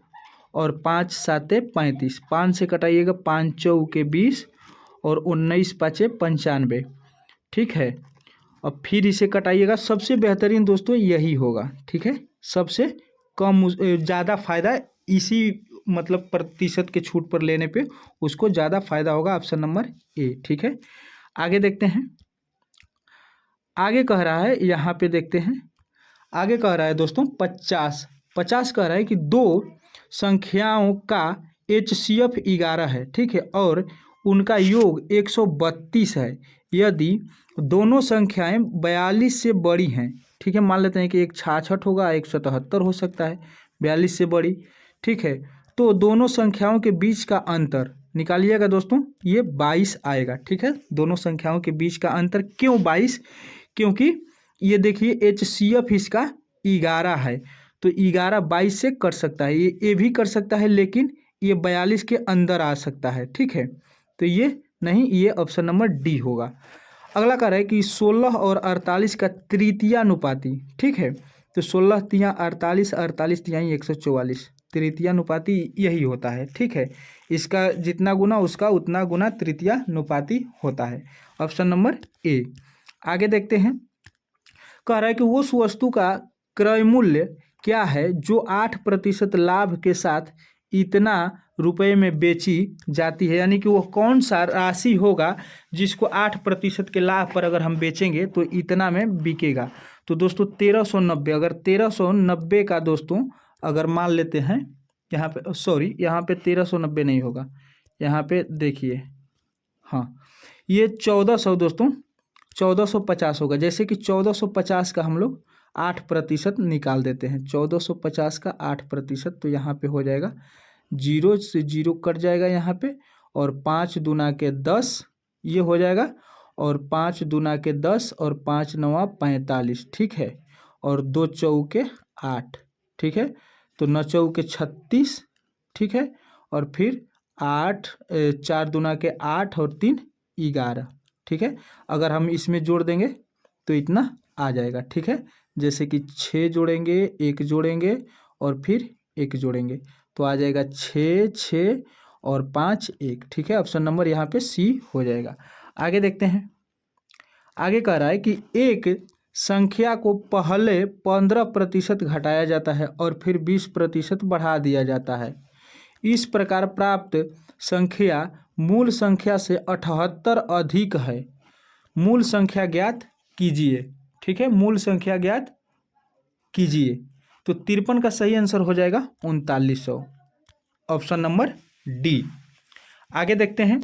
और 5 7 35, 5 से कटाइएगा 5 चौके 20 और 19 5 95, ठीक है। अब फिर इसे कटाइएगा, सबसे बेहतरीन दोस्तों यही होगा, ठीक है। सबसे कम ज़्यादा फायदा इसी मतलब प्रतिशत के छूट पर लेने पे उसको ज़्यादा फायदा होगा, ऑप्शन नंबर ए, ठीक है। आगे देखते हैं, आगे कह रहा है, यहाँ पे देखते हैं, आगे कह रहा है दोस्तों 50 कह रहा है कि दो संख्याओं का HCF 11 है, ठीक है, और उनका योग 132 है यदि दोनों संख्याएं 42 से बड़ी हैं, ठीक है। मान लेते हैं कि एक 66 होगा, एक 77 हो सकता है, 42 से बड़ी, ठीक है। तो दोनों संख्याओं के बीच का अंतर निकालिएगा दोस्तों, ये 22 आएगा, ठीक है। दोनों संख्याओं के बीच का अंतर क्यों 22? क्योंकि ये देखिए HCF इसका 11 है, तो 11 22 से कर सकता है, ये भी कर सकता है, लेकिन ये 42 के अंदर आ सकता है, ठीक है। तो ये नहीं, ये ऑप्शन नंबर डी होगा। अगला कह रहा है कि 16 और 48 का तृतीयानुपाती, ठीक है। तो 16 तियाँ 48, 48 तिहाई 144, तृतीयानुपाती यही होता है, ठीक है। इसका जितना गुना उसका उतना गुना तृतीयानुपाती होता है, ऑप्शन नंबर ए। आगे देखते हैं, कह रहा है कि उस वस्तु का क्रय मूल्य क्या है जो 8% लाभ के साथ इतना रुपए में बेची जाती है, यानी कि वो कौन सा राशि होगा जिसको 8% के लाभ पर अगर हम बेचेंगे तो इतना में बिकेगा। तो दोस्तों 1390, अगर 1390 का दोस्तों अगर मान लेते हैं, यहाँ पे सॉरी, यहाँ पे 1390 नहीं होगा, यहाँ पे देखिए, हाँ ये 1400 दोस्तों 1450 होगा। जैसे कि 1450 का हम लोग 8% निकाल देते हैं, 1450 का 8%, तो यहाँ पे हो जाएगा 0 से 0 कट जाएगा यहाँ पे, और 5 दूना के 10 ये हो जाएगा, और 5 दूना के 10 और 5 नवा 45, ठीक है, और 2 चौके 8, ठीक है, तो 9 चौके 36, ठीक है, और फिर 8 4 दूना के 8 और 3 11, ठीक है। अगर हम इसमें जोड़ देंगे तो इतना आ जाएगा, ठीक है। जैसे कि 6 जोड़ेंगे, 1 जोड़ेंगे और फिर 1 जोड़ेंगे तो आ जाएगा 6 6 और 5 1, ठीक है। ऑप्शन नंबर यहाँ पे सी हो जाएगा। आगे देखते हैं, आगे कह रहा है कि एक संख्या को पहले 15% घटाया जाता है और फिर 20% बढ़ा दिया जाता है। इस प्रकार प्राप्त संख्या मूल संख्या से 78 अधिक है। मूल संख्या ज्ञात कीजिए, ठीक है, मूल संख्या ज्ञात कीजिए। तो 53 का सही आंसर हो जाएगा 3900, ऑप्शन नंबर डी। आगे देखते हैं,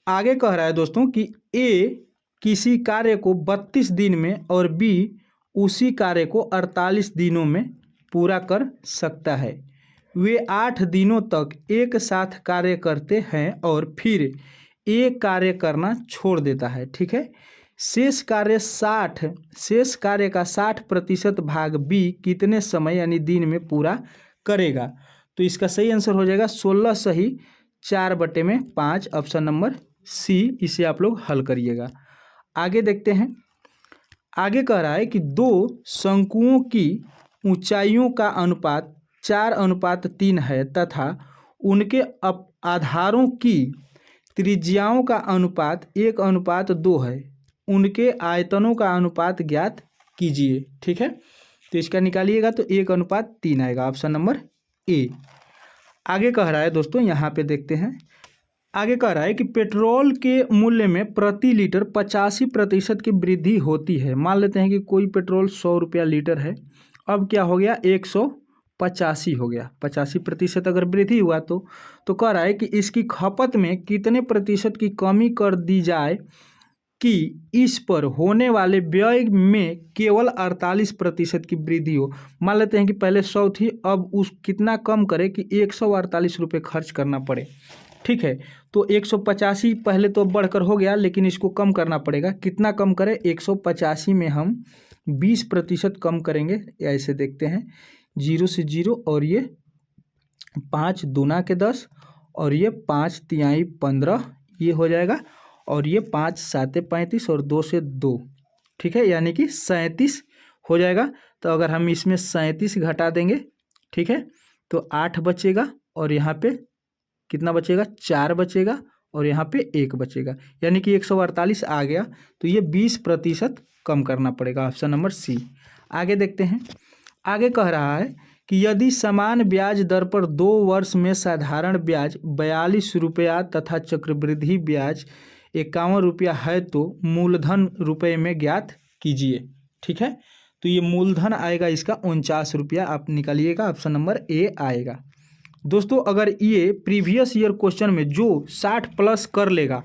आगे कह रहा है दोस्तों कि ए किसी कार्य को 32 दिन में और बी उसी कार्य को 48 दिनों में पूरा कर सकता है। वे 8 दिनों तक एक साथ कार्य करते हैं और फिर एक कार्य करना छोड़ देता है, ठीक है। शेष कार्य का 60% भाग बी कितने समय यानी दिन में पूरा करेगा। तो इसका सही आंसर हो जाएगा 16 सही 4/5, ऑप्शन नंबर सी। इसे आप लोग हल करिएगा। आगे देखते हैं, आगे कह रहा है कि दो शंकुओं की ऊंचाइयों का अनुपात 4:3 है तथा उनके आधारों की त्रिज्याओं का अनुपात 1:2 है। उनके आयतनों का अनुपात ज्ञात कीजिए, ठीक है। तो इसका निकालिएगा तो 1:3 आएगा, ऑप्शन नंबर ए। आगे कह रहा है दोस्तों, यहाँ पे देखते हैं, आगे कह रहा है कि पेट्रोल के मूल्य में प्रति लीटर 85% की वृद्धि होती है। मान लेते हैं कि कोई पेट्रोल 100 रुपया लीटर है, अब क्या हो गया 185 हो गया, 85% अगर वृद्धि हुआ तो कह रहा है कि इसकी खपत में कितने प्रतिशत की कमी कर दी जाए कि इस पर होने वाले व्यय में केवल 48% की वृद्धि हो। मान लेते हैं कि पहले 100 थी, अब उस कितना कम करे कि 148 रुपये खर्च करना पड़े, ठीक है। तो 185 पहले तो बढ़कर हो गया, लेकिन इसको कम करना पड़ेगा। कितना कम करें, 185 में हम 20% कम करेंगे। ऐसे देखते हैं 0 से 0 और ये 5 दूना के 10 और ये 5 तिहाई 15 ये हो जाएगा, और ये 5 साते 35 और 2 से 2, ठीक है, यानी कि 37 हो जाएगा। तो अगर हम इसमें 37 घटा देंगे, ठीक है, तो 8 बचेगा, और यहाँ पे कितना बचेगा, 4 बचेगा, और यहाँ पे 1 बचेगा, यानी कि 148 आ गया। तो ये 20% कम करना पड़ेगा, ऑप्शन नंबर सी। आगे देखते हैं। आगे कह रहा है कि यदि समान ब्याज दर पर 2 वर्ष में साधारण ब्याज 42 रुपया तथा चक्रवृद्धि ब्याज 51 रुपया है तो मूलधन रुपये में ज्ञात कीजिए, ठीक है। तो ये मूलधन आएगा इसका 49 रुपया, आप निकालिएगा, ऑप्शन नंबर ए आएगा। दोस्तों अगर ये प्रीवियस ईयर क्वेश्चन में जो 60 प्लस कर लेगा,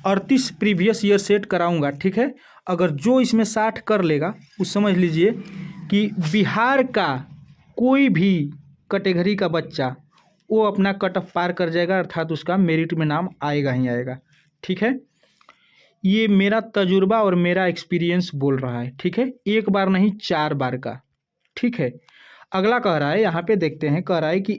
38 प्रीवियस ईयर सेट कराऊंगा, ठीक है, अगर जो इसमें 60 कर लेगा वो समझ लीजिए कि बिहार का कोई भी कैटेगरी का बच्चा वो अपना कट ऑफ पार कर जाएगा, अर्थात उसका मेरिट में नाम आएगा ही आएगा, ठीक है। ये मेरा तजुर्बा और मेरा एक्सपीरियंस बोल रहा है, ठीक है, एक बार नहीं 4 बार का, ठीक है। अगला कह रहा है, यहाँ पे देखते हैं, कह रहा है कि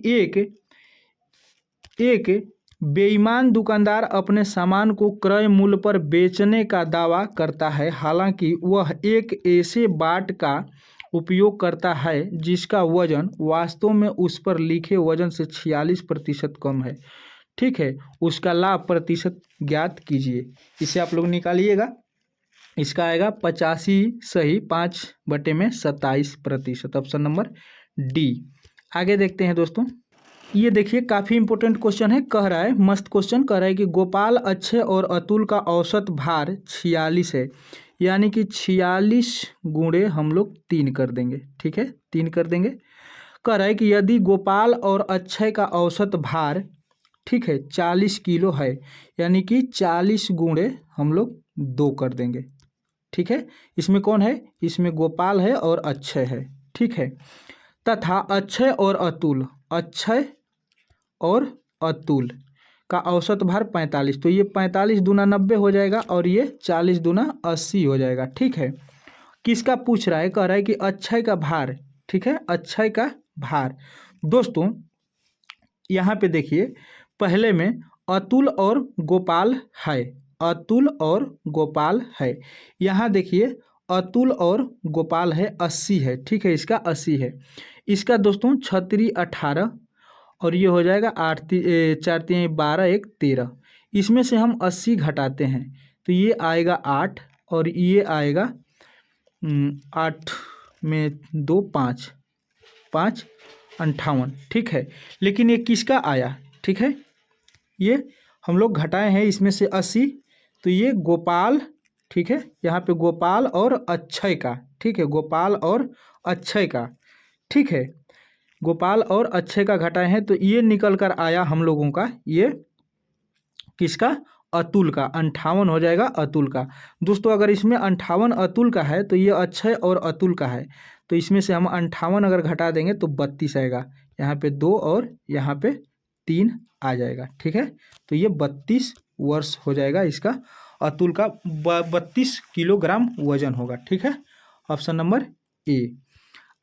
एक बेईमान दुकानदार अपने सामान को क्रय मूल्य पर बेचने का दावा करता है, हालांकि वह एक ऐसे बाट का उपयोग करता है जिसका वजन वास्तव में उस पर लिखे वजन से 46% कम है, ठीक है। उसका लाभ प्रतिशत ज्ञात कीजिए। इसे आप लोग निकालिएगा, इसका आएगा 85 सही 5/27%, ऑप्शन नंबर डी। आगे देखते हैं दोस्तों, ये देखिए काफ़ी इंपॉर्टेंट क्वेश्चन है, कह रहा है, मस्त क्वेश्चन, कह रहा है कि गोपाल, अक्षय और अतुल का औसत भार 46 है, यानी कि 46 गुणे हम लोग 3 कर देंगे, ठीक है, 3 कर देंगे। कह रहा है कि यदि गोपाल और अक्षय का औसत भार, ठीक है, 40 किलो है, यानी कि 40 गुणे हम लोग 2 कर देंगे, ठीक है। इसमें कौन है, इसमें गोपाल है और अक्षय है, ठीक है, तथा अक्षय और अतुल का औसत भार 45, तो ये 45 दूना 90 हो जाएगा, और ये 40 दूना 80 हो जाएगा, ठीक है। किसका पूछ रहा है, कह रहा है कि अक्षय का भार, ठीक है, अक्षय का भार। दोस्तों यहाँ पे देखिए, पहले में अतुल और गोपाल है, अतुल और गोपाल है, यहाँ देखिए अतुल और गोपाल है 80 है, ठीक है, इसका 80 है, इसका दोस्तों 36 18, और ये हो जाएगा 8 4 3 12 1 13, इसमें से हम 80 घटाते हैं तो ये आएगा 8, और ये आएगा 8 में 2 5 5 58, ठीक है। लेकिन ये किसका आया, ठीक है, ये हम लोग घटाए हैं इसमें से 80, तो ये गोपाल, ठीक है, यहाँ पे गोपाल और अक्षय का, ठीक है, गोपाल और अक्षय का, ठीक है, गोपाल और अक्षय का घटाए हैं, तो ये निकल कर आया हम लोगों का, ये किसका, अतुल का, 58 हो जाएगा अतुल का। दोस्तों अगर इसमें 58 अतुल का है तो ये अक्षय और अतुल का है, तो इसमें से हम 58 अगर घटा देंगे तो 32 आएगा, यहाँ पे 2 और यहाँ पे 3 आ जाएगा, ठीक है। तो ये 32 वर्ष हो जाएगा इसका, अतुल का 32 किलोग्राम वजन होगा, ठीक है, ऑप्शन नंबर ए।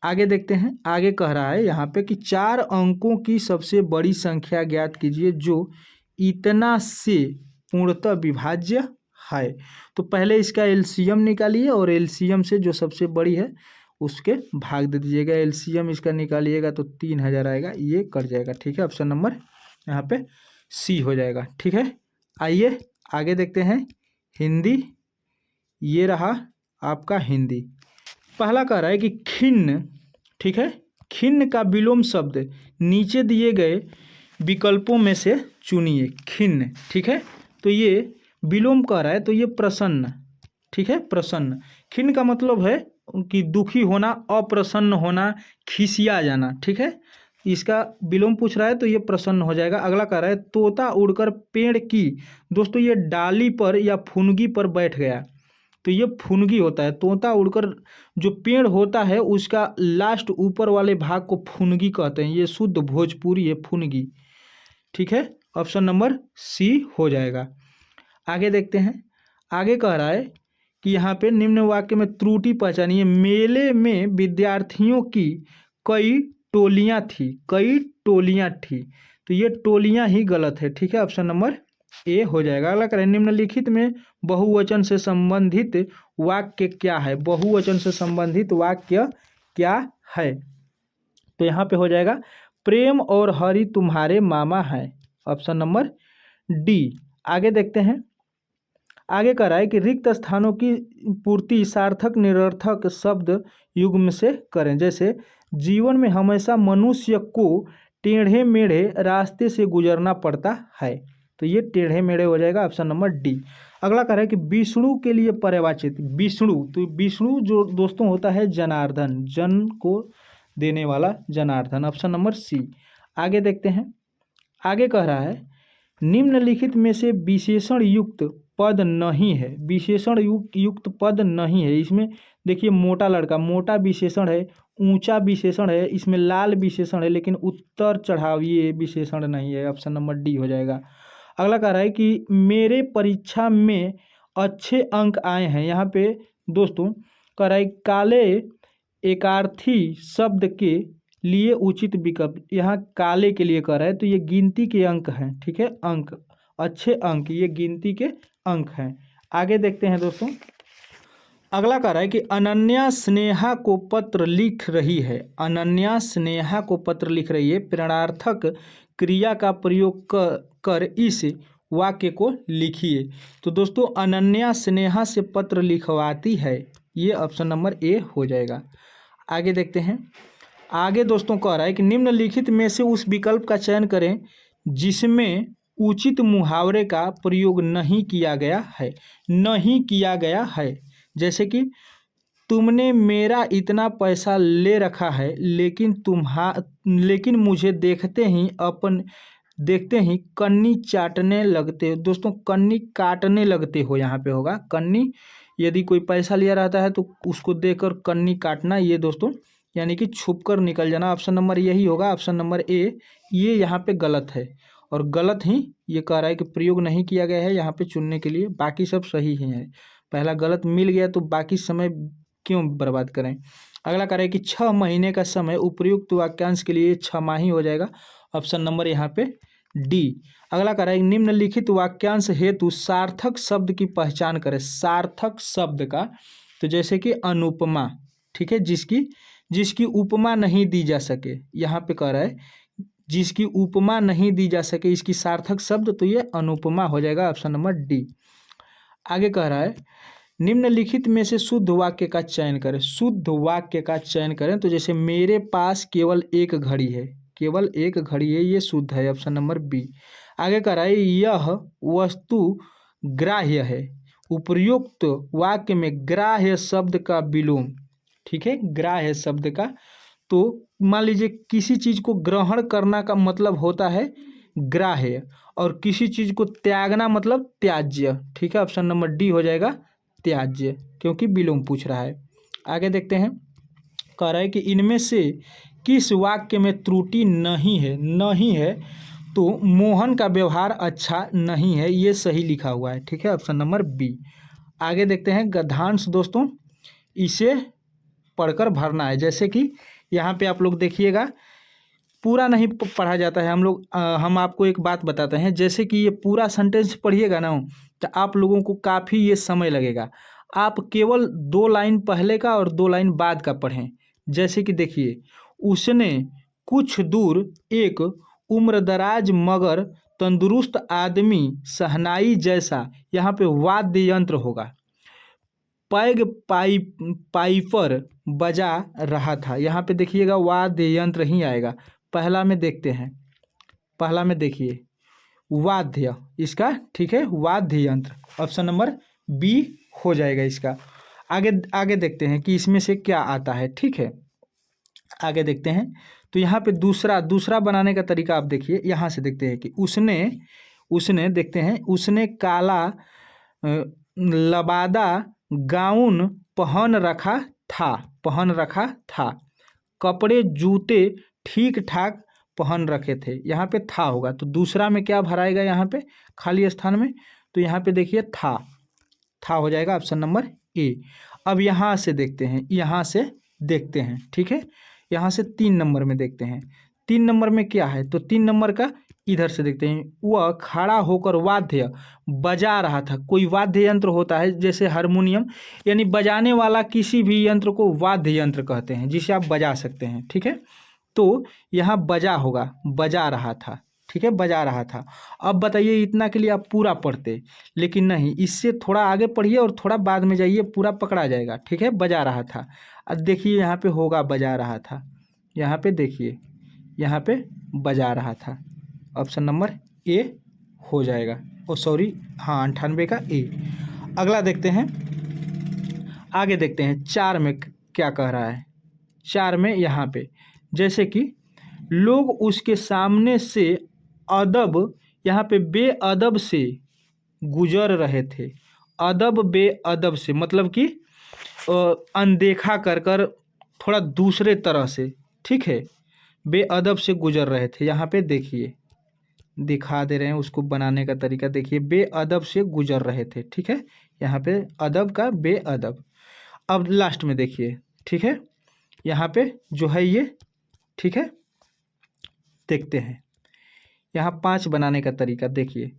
आगे देखते हैं, आगे कह रहा है यहाँ पे कि 4 अंकों की सबसे बड़ी संख्या ज्ञात कीजिए जो इतना से पूर्णतः विभाज्य है। तो पहले इसका एलसीएम निकालिए, और एलसीएम से जो सबसे बड़ी है उसके भाग दे दीजिएगा, एलसीएम इसका निकालिएगा तो 3000 आएगा, ये कट जाएगा, ठीक है, ऑप्शन नंबर यहाँ पे सी हो जाएगा, ठीक है। आइए आगे देखते हैं, हिंदी, ये रहा आपका हिंदी। पहला कह रहा है कि खिन्न, ठीक है, खिन्न का विलोम शब्द नीचे दिए गए विकल्पों में से चुनिए, खिन्न, ठीक है, तो ये विलोम कह रहा है, तो ये प्रसन्न, ठीक है, प्रसन्न। खिन्न का मतलब है कि दुखी होना, अप्रसन्न होना, खिसिया जाना, ठीक है, इसका विलोम पूछ रहा है तो ये प्रसन्न हो जाएगा। अगला कह रहा है तोता उड़कर पेड़ की, दोस्तों ये डाली पर या फुनगी पर बैठ गया, तो ये फुनगी होता है। तोता उड़कर, जो पेड़ होता है उसका लास्ट ऊपर वाले भाग को फुनगी कहते हैं, ये शुद्ध भोजपुरी है, फुनगी, ठीक है, ऑप्शन नंबर सी हो जाएगा। आगे देखते हैं, आगे कह रहा है कि यहाँ पे निम्न वाक्य में त्रुटि पहचानिए। मेले में विद्यार्थियों की कई टोलियाँ थी, कई टोलियां थी, तो ये टोलियां ही गलत है, ठीक है, ऑप्शन नंबर ए हो जाएगा। अगला करें, निम्नलिखित में बहुवचन से संबंधित वाक्य क्या है? बहुवचन से संबंधित वाक्य क्या है? तो यहाँ पे हो जाएगा प्रेम और हरि तुम्हारे मामा हैं, ऑप्शन नंबर डी। आगे देखते हैं, आगे कह रहा है कि रिक्त स्थानों की पूर्ति सार्थक निरर्थक शब्द युग्म से करें। जैसे जीवन में हमेशा मनुष्य को टेढ़े मेढ़े रास्ते से गुजरना पड़ता है, तो ये टेढ़े मेढ़े हो जाएगा, ऑप्शन नंबर डी। अगला कह रहा है कि विष्णु के लिए पर्यायवाची, विष्णु, तो विष्णु जो दोस्तों होता है जनार्दन, जन को देने वाला जनार्दन, ऑप्शन नंबर सी। आगे देखते हैं, आगे कह रहा है निम्नलिखित में से विशेषण युक्त पद नहीं है, विशेषण युक्त पद नहीं है। इसमें देखिए मोटा लड़का, मोटा विशेषण है, ऊंचा विशेषण है, इसमें लाल विशेषण है, लेकिन उत्तर चढ़ाविए विशेषण नहीं है, ऑप्शन नंबर डी हो जाएगा। अगला कह रहा है कि मेरे परीक्षा में अच्छे अंक आए हैं। यहाँ पे दोस्तों कह रहा है काले एकार्थी शब्द के लिए उचित विकल्प, यहाँ काले के लिए कह रहा है, तो ये गिनती के अंक हैं, ठीक है, अंक, अच्छे अंक, ये गिनती के अंक हैं। आगे देखते हैं दोस्तों, अगला कह रहा है कि अनन्या स्नेहा को पत्र लिख रही है, अनन्या स्नेहा को पत्र लिख रही है, प्रेरणार्थक क्रिया का प्रयोग कर इस वाक्य को लिखिए। तो दोस्तों अनन्या स्नेहा से पत्र लिखवाती है, ये ऑप्शन नंबर ए हो जाएगा। आगे देखते हैं, आगे दोस्तों कह रहा है कि निम्नलिखित में से उस विकल्प का चयन करें जिसमें उचित मुहावरे का प्रयोग नहीं किया गया है, नहीं किया गया है। जैसे कि तुमने मेरा इतना पैसा ले रखा है, लेकिन मुझे देखते ही कन्नी चाटने लगते हो। दोस्तों कन्नी काटने लगते हो, यहाँ पे होगा कन्नी, यदि कोई पैसा लिया रहता है तो उसको देकर कन्नी काटना, ये दोस्तों यानी कि छुप कर निकल जाना, ऑप्शन नंबर यही होगा, ऑप्शन नंबर ए। ये यहाँ पे गलत है, और गलत ही ये कह रहा है कि प्रयोग नहीं किया गया है यहाँ पे चुनने के लिए, बाकी सब सही ही है। पहला गलत मिल गया तो बाकी समय क्यों बर्बाद करें। अगला कह रहा है कि 6 महीने का समय उपयुक्त वाक्यांश के लिए 6 माह ही हो जाएगा, ऑप्शन नंबर यहाँ पे डी। अगला कह रहा है निम्नलिखित वाक्यांश हेतु सार्थक शब्द की पहचान करें, सार्थक शब्द का, तो जैसे कि अनुपमा, ठीक है, जिसकी उपमा नहीं दी जा सके, यहाँ पे कह रहा है जिसकी उपमा नहीं दी जा सके इसकी सार्थक शब्द, तो ये अनुपमा हो जाएगा, ऑप्शन नंबर डी। आगे कह रहा है निम्नलिखित में से शुद्ध वाक्य का चयन करें, शुद्ध वाक्य का चयन करें, तो जैसे मेरे पास केवल एक घड़ी है, केवल एक घड़ी है, ये शुद्ध है, ऑप्शन नंबर बी। आगे कह रहा है यह वस्तु ग्राह्य है, उपयुक्त वाक्य में ग्राह्य शब्द का विलोम, ठीक है, ग्राह्य शब्द का, तो मान लीजिए किसी चीज को ग्रहण करना का मतलब होता है ग्राह्य, और किसी चीज को त्यागना मतलब त्याज्य, ठीक है, ऑप्शन नंबर डी हो जाएगा त्याज्य, क्योंकि विलोम पूछ रहा है। आगे देखते हैं, कह रहा है कि इनमें से किस वाक्य में त्रुटि नहीं है, नहीं है, तो मोहन का व्यवहार अच्छा नहीं है, ये सही लिखा हुआ है, ठीक है, ऑप्शन नंबर बी। आगे देखते हैं गद्यांश दोस्तों, इसे पढ़कर भरना है। जैसे कि यहाँ पे आप लोग देखिएगा पूरा नहीं पढ़ा जाता है, हम आपको एक बात बताते हैं, जैसे कि ये पूरा सेंटेंस पढ़िएगा ना तो आप लोगों को काफ़ी ये समय लगेगा, आप केवल 2 लाइन पहले का और 2 लाइन बाद का पढ़ें। जैसे कि देखिए, उसने कुछ दूर एक उम्रदराज मगर तंदुरुस्त आदमी शहनाई जैसा, यहाँ पे वाद्य यंत्र होगा, पैग पाइपर बजा रहा था, यहाँ पे देखिएगा वाद्य यंत्र ही आएगा। पहला में देखते हैं, पहला में देखिए वाद्य इसका, ठीक है, वाद्य यंत्र, ऑप्शन नंबर बी हो जाएगा इसका। आगे देखते हैं कि इसमें से क्या आता है, ठीक है, आगे देखते हैं। तो यहाँ पे दूसरा बनाने का तरीका आप देखिए, यहाँ से देखते हैं कि उसने देखते हैं, उसने काला लबादा गाउन पहन रखा था, कपड़े जूते ठीक ठाक पहन रखे थे, यहाँ पे था होगा, तो दूसरा में क्या भराएगा, यहाँ पे खाली स्थान में, तो यहाँ पे देखिए था हो जाएगा, ऑप्शन नंबर ए। अब यहाँ से देखते हैं, ठीक है, यहाँ से 3 नंबर में देखते हैं, 3 नंबर में क्या है, तो 3 नंबर का इधर से देखते हैं। वह खड़ा होकर वाद्य बजा रहा था। कोई वाद्य यंत्र होता है जैसे हारमोनियम, यानी बजाने वाला किसी भी यंत्र को वाद्य यंत्र कहते हैं, जिसे आप बजा सकते हैं। ठीक है, तो यहाँ बजा होगा, बजा रहा था। ठीक है, बजा रहा था। अब बताइए, इतना के लिए आप पूरा पढ़ते, लेकिन नहीं, इससे थोड़ा आगे पढ़िए और थोड़ा बाद में जाइए, पूरा पकड़ा जाएगा। ठीक है, बजा रहा था। अब देखिए यहाँ पे होगा बजा रहा था, यहाँ पे देखिए, यहाँ पे बजा रहा था। ऑप्शन नंबर ए हो जाएगा। ओ सॉरी, हाँ 98 का ए। अगला देखते हैं, आगे देखते हैं 4 में क्या कह रहा है। 4 में यहाँ पे जैसे कि लोग उसके सामने से अदब, यहाँ पे बेअदब से गुजर रहे थे। अदब बेअदब से मतलब कि अनदेखा कर कर, थोड़ा दूसरे तरह से। ठीक है, बेअदब से गुजर रहे थे। यहाँ पे देखिए, दिखा दे रहे हैं उसको बनाने का तरीका। देखिए, बेअदब से गुजर रहे थे। ठीक है, यहाँ पे अदब का बेअदब। अब लास्ट में देखिए, ठीक है, यहाँ पे जो है ये, ठीक है, देखते हैं यहाँ 5 बनाने का तरीका। देखिए,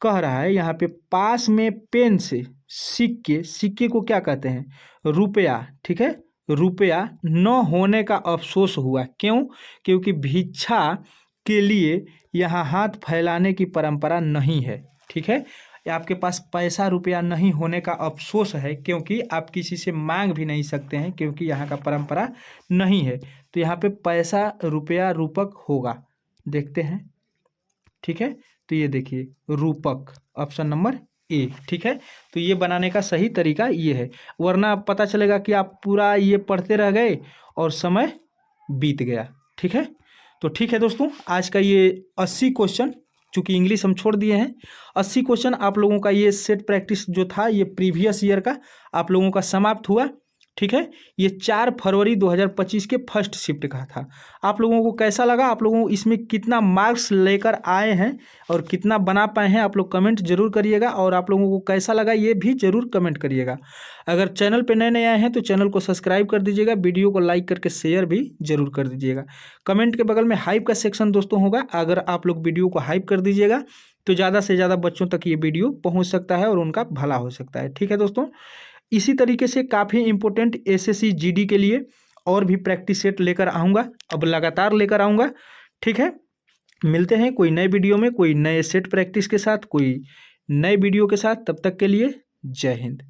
कह रहा है यहाँ पे पास में पेन से सिक्के, सिक्के को क्या कहते हैं, रुपया। ठीक है, रुपया न होने का अफसोस हुआ। क्यों? क्योंकि भिक्षा के लिए यहाँ हाथ फैलाने की परंपरा नहीं है। ठीक है, आपके पास पैसा रुपया नहीं होने का अफसोस है, क्योंकि आप किसी से मांग भी नहीं सकते हैं, क्योंकि यहाँ का परंपरा नहीं है। तो यहाँ पे पैसा रुपया रूपक होगा। देखते हैं। ठीक है, तो ये देखिए रूपक, ऑप्शन नंबर ए। ठीक है, तो ये बनाने का सही तरीका ये है, वरना पता चलेगा कि आप पूरा ये पढ़ते रह गए और समय बीत गया। ठीक है, तो ठीक है दोस्तों, आज का ये 80 क्वेश्चन, चूँकि इंग्लिश हम छोड़ दिए हैं, 80 क्वेश्चन आप लोगों का ये सेट प्रैक्टिस जो था, ये प्रीवियस ईयर का आप लोगों का समाप्त हुआ। ठीक है, ये 4 फरवरी 2025 के फर्स्ट शिफ्ट का था। आप लोगों को कैसा लगा, आप लोगों को इसमें कितना मार्क्स लेकर आए हैं और कितना बना पाए हैं, आप लोग कमेंट जरूर करिएगा। और आप लोगों को कैसा लगा ये भी जरूर कमेंट करिएगा। अगर चैनल पे नए नए आए हैं तो चैनल को सब्सक्राइब कर दीजिएगा, वीडियो को लाइक करके शेयर भी जरूर कर दीजिएगा। कमेंट के बगल में हाइप का सेक्शन दोस्तों होगा, अगर आप लोग वीडियो को हाइप कर दीजिएगा तो ज़्यादा से ज़्यादा बच्चों तक ये वीडियो पहुँच सकता है और उनका भला हो सकता है। ठीक है दोस्तों, इसी तरीके से काफ़ी इंपॉर्टेंट एसएससी जीडी के लिए और भी प्रैक्टिस सेट लेकर आऊँगा, अब लगातार लेकर आऊँगा। ठीक है, मिलते हैं कोई नए वीडियो में, कोई नए सेट प्रैक्टिस के साथ, कोई नए वीडियो के साथ। तब तक के लिए जय हिंद।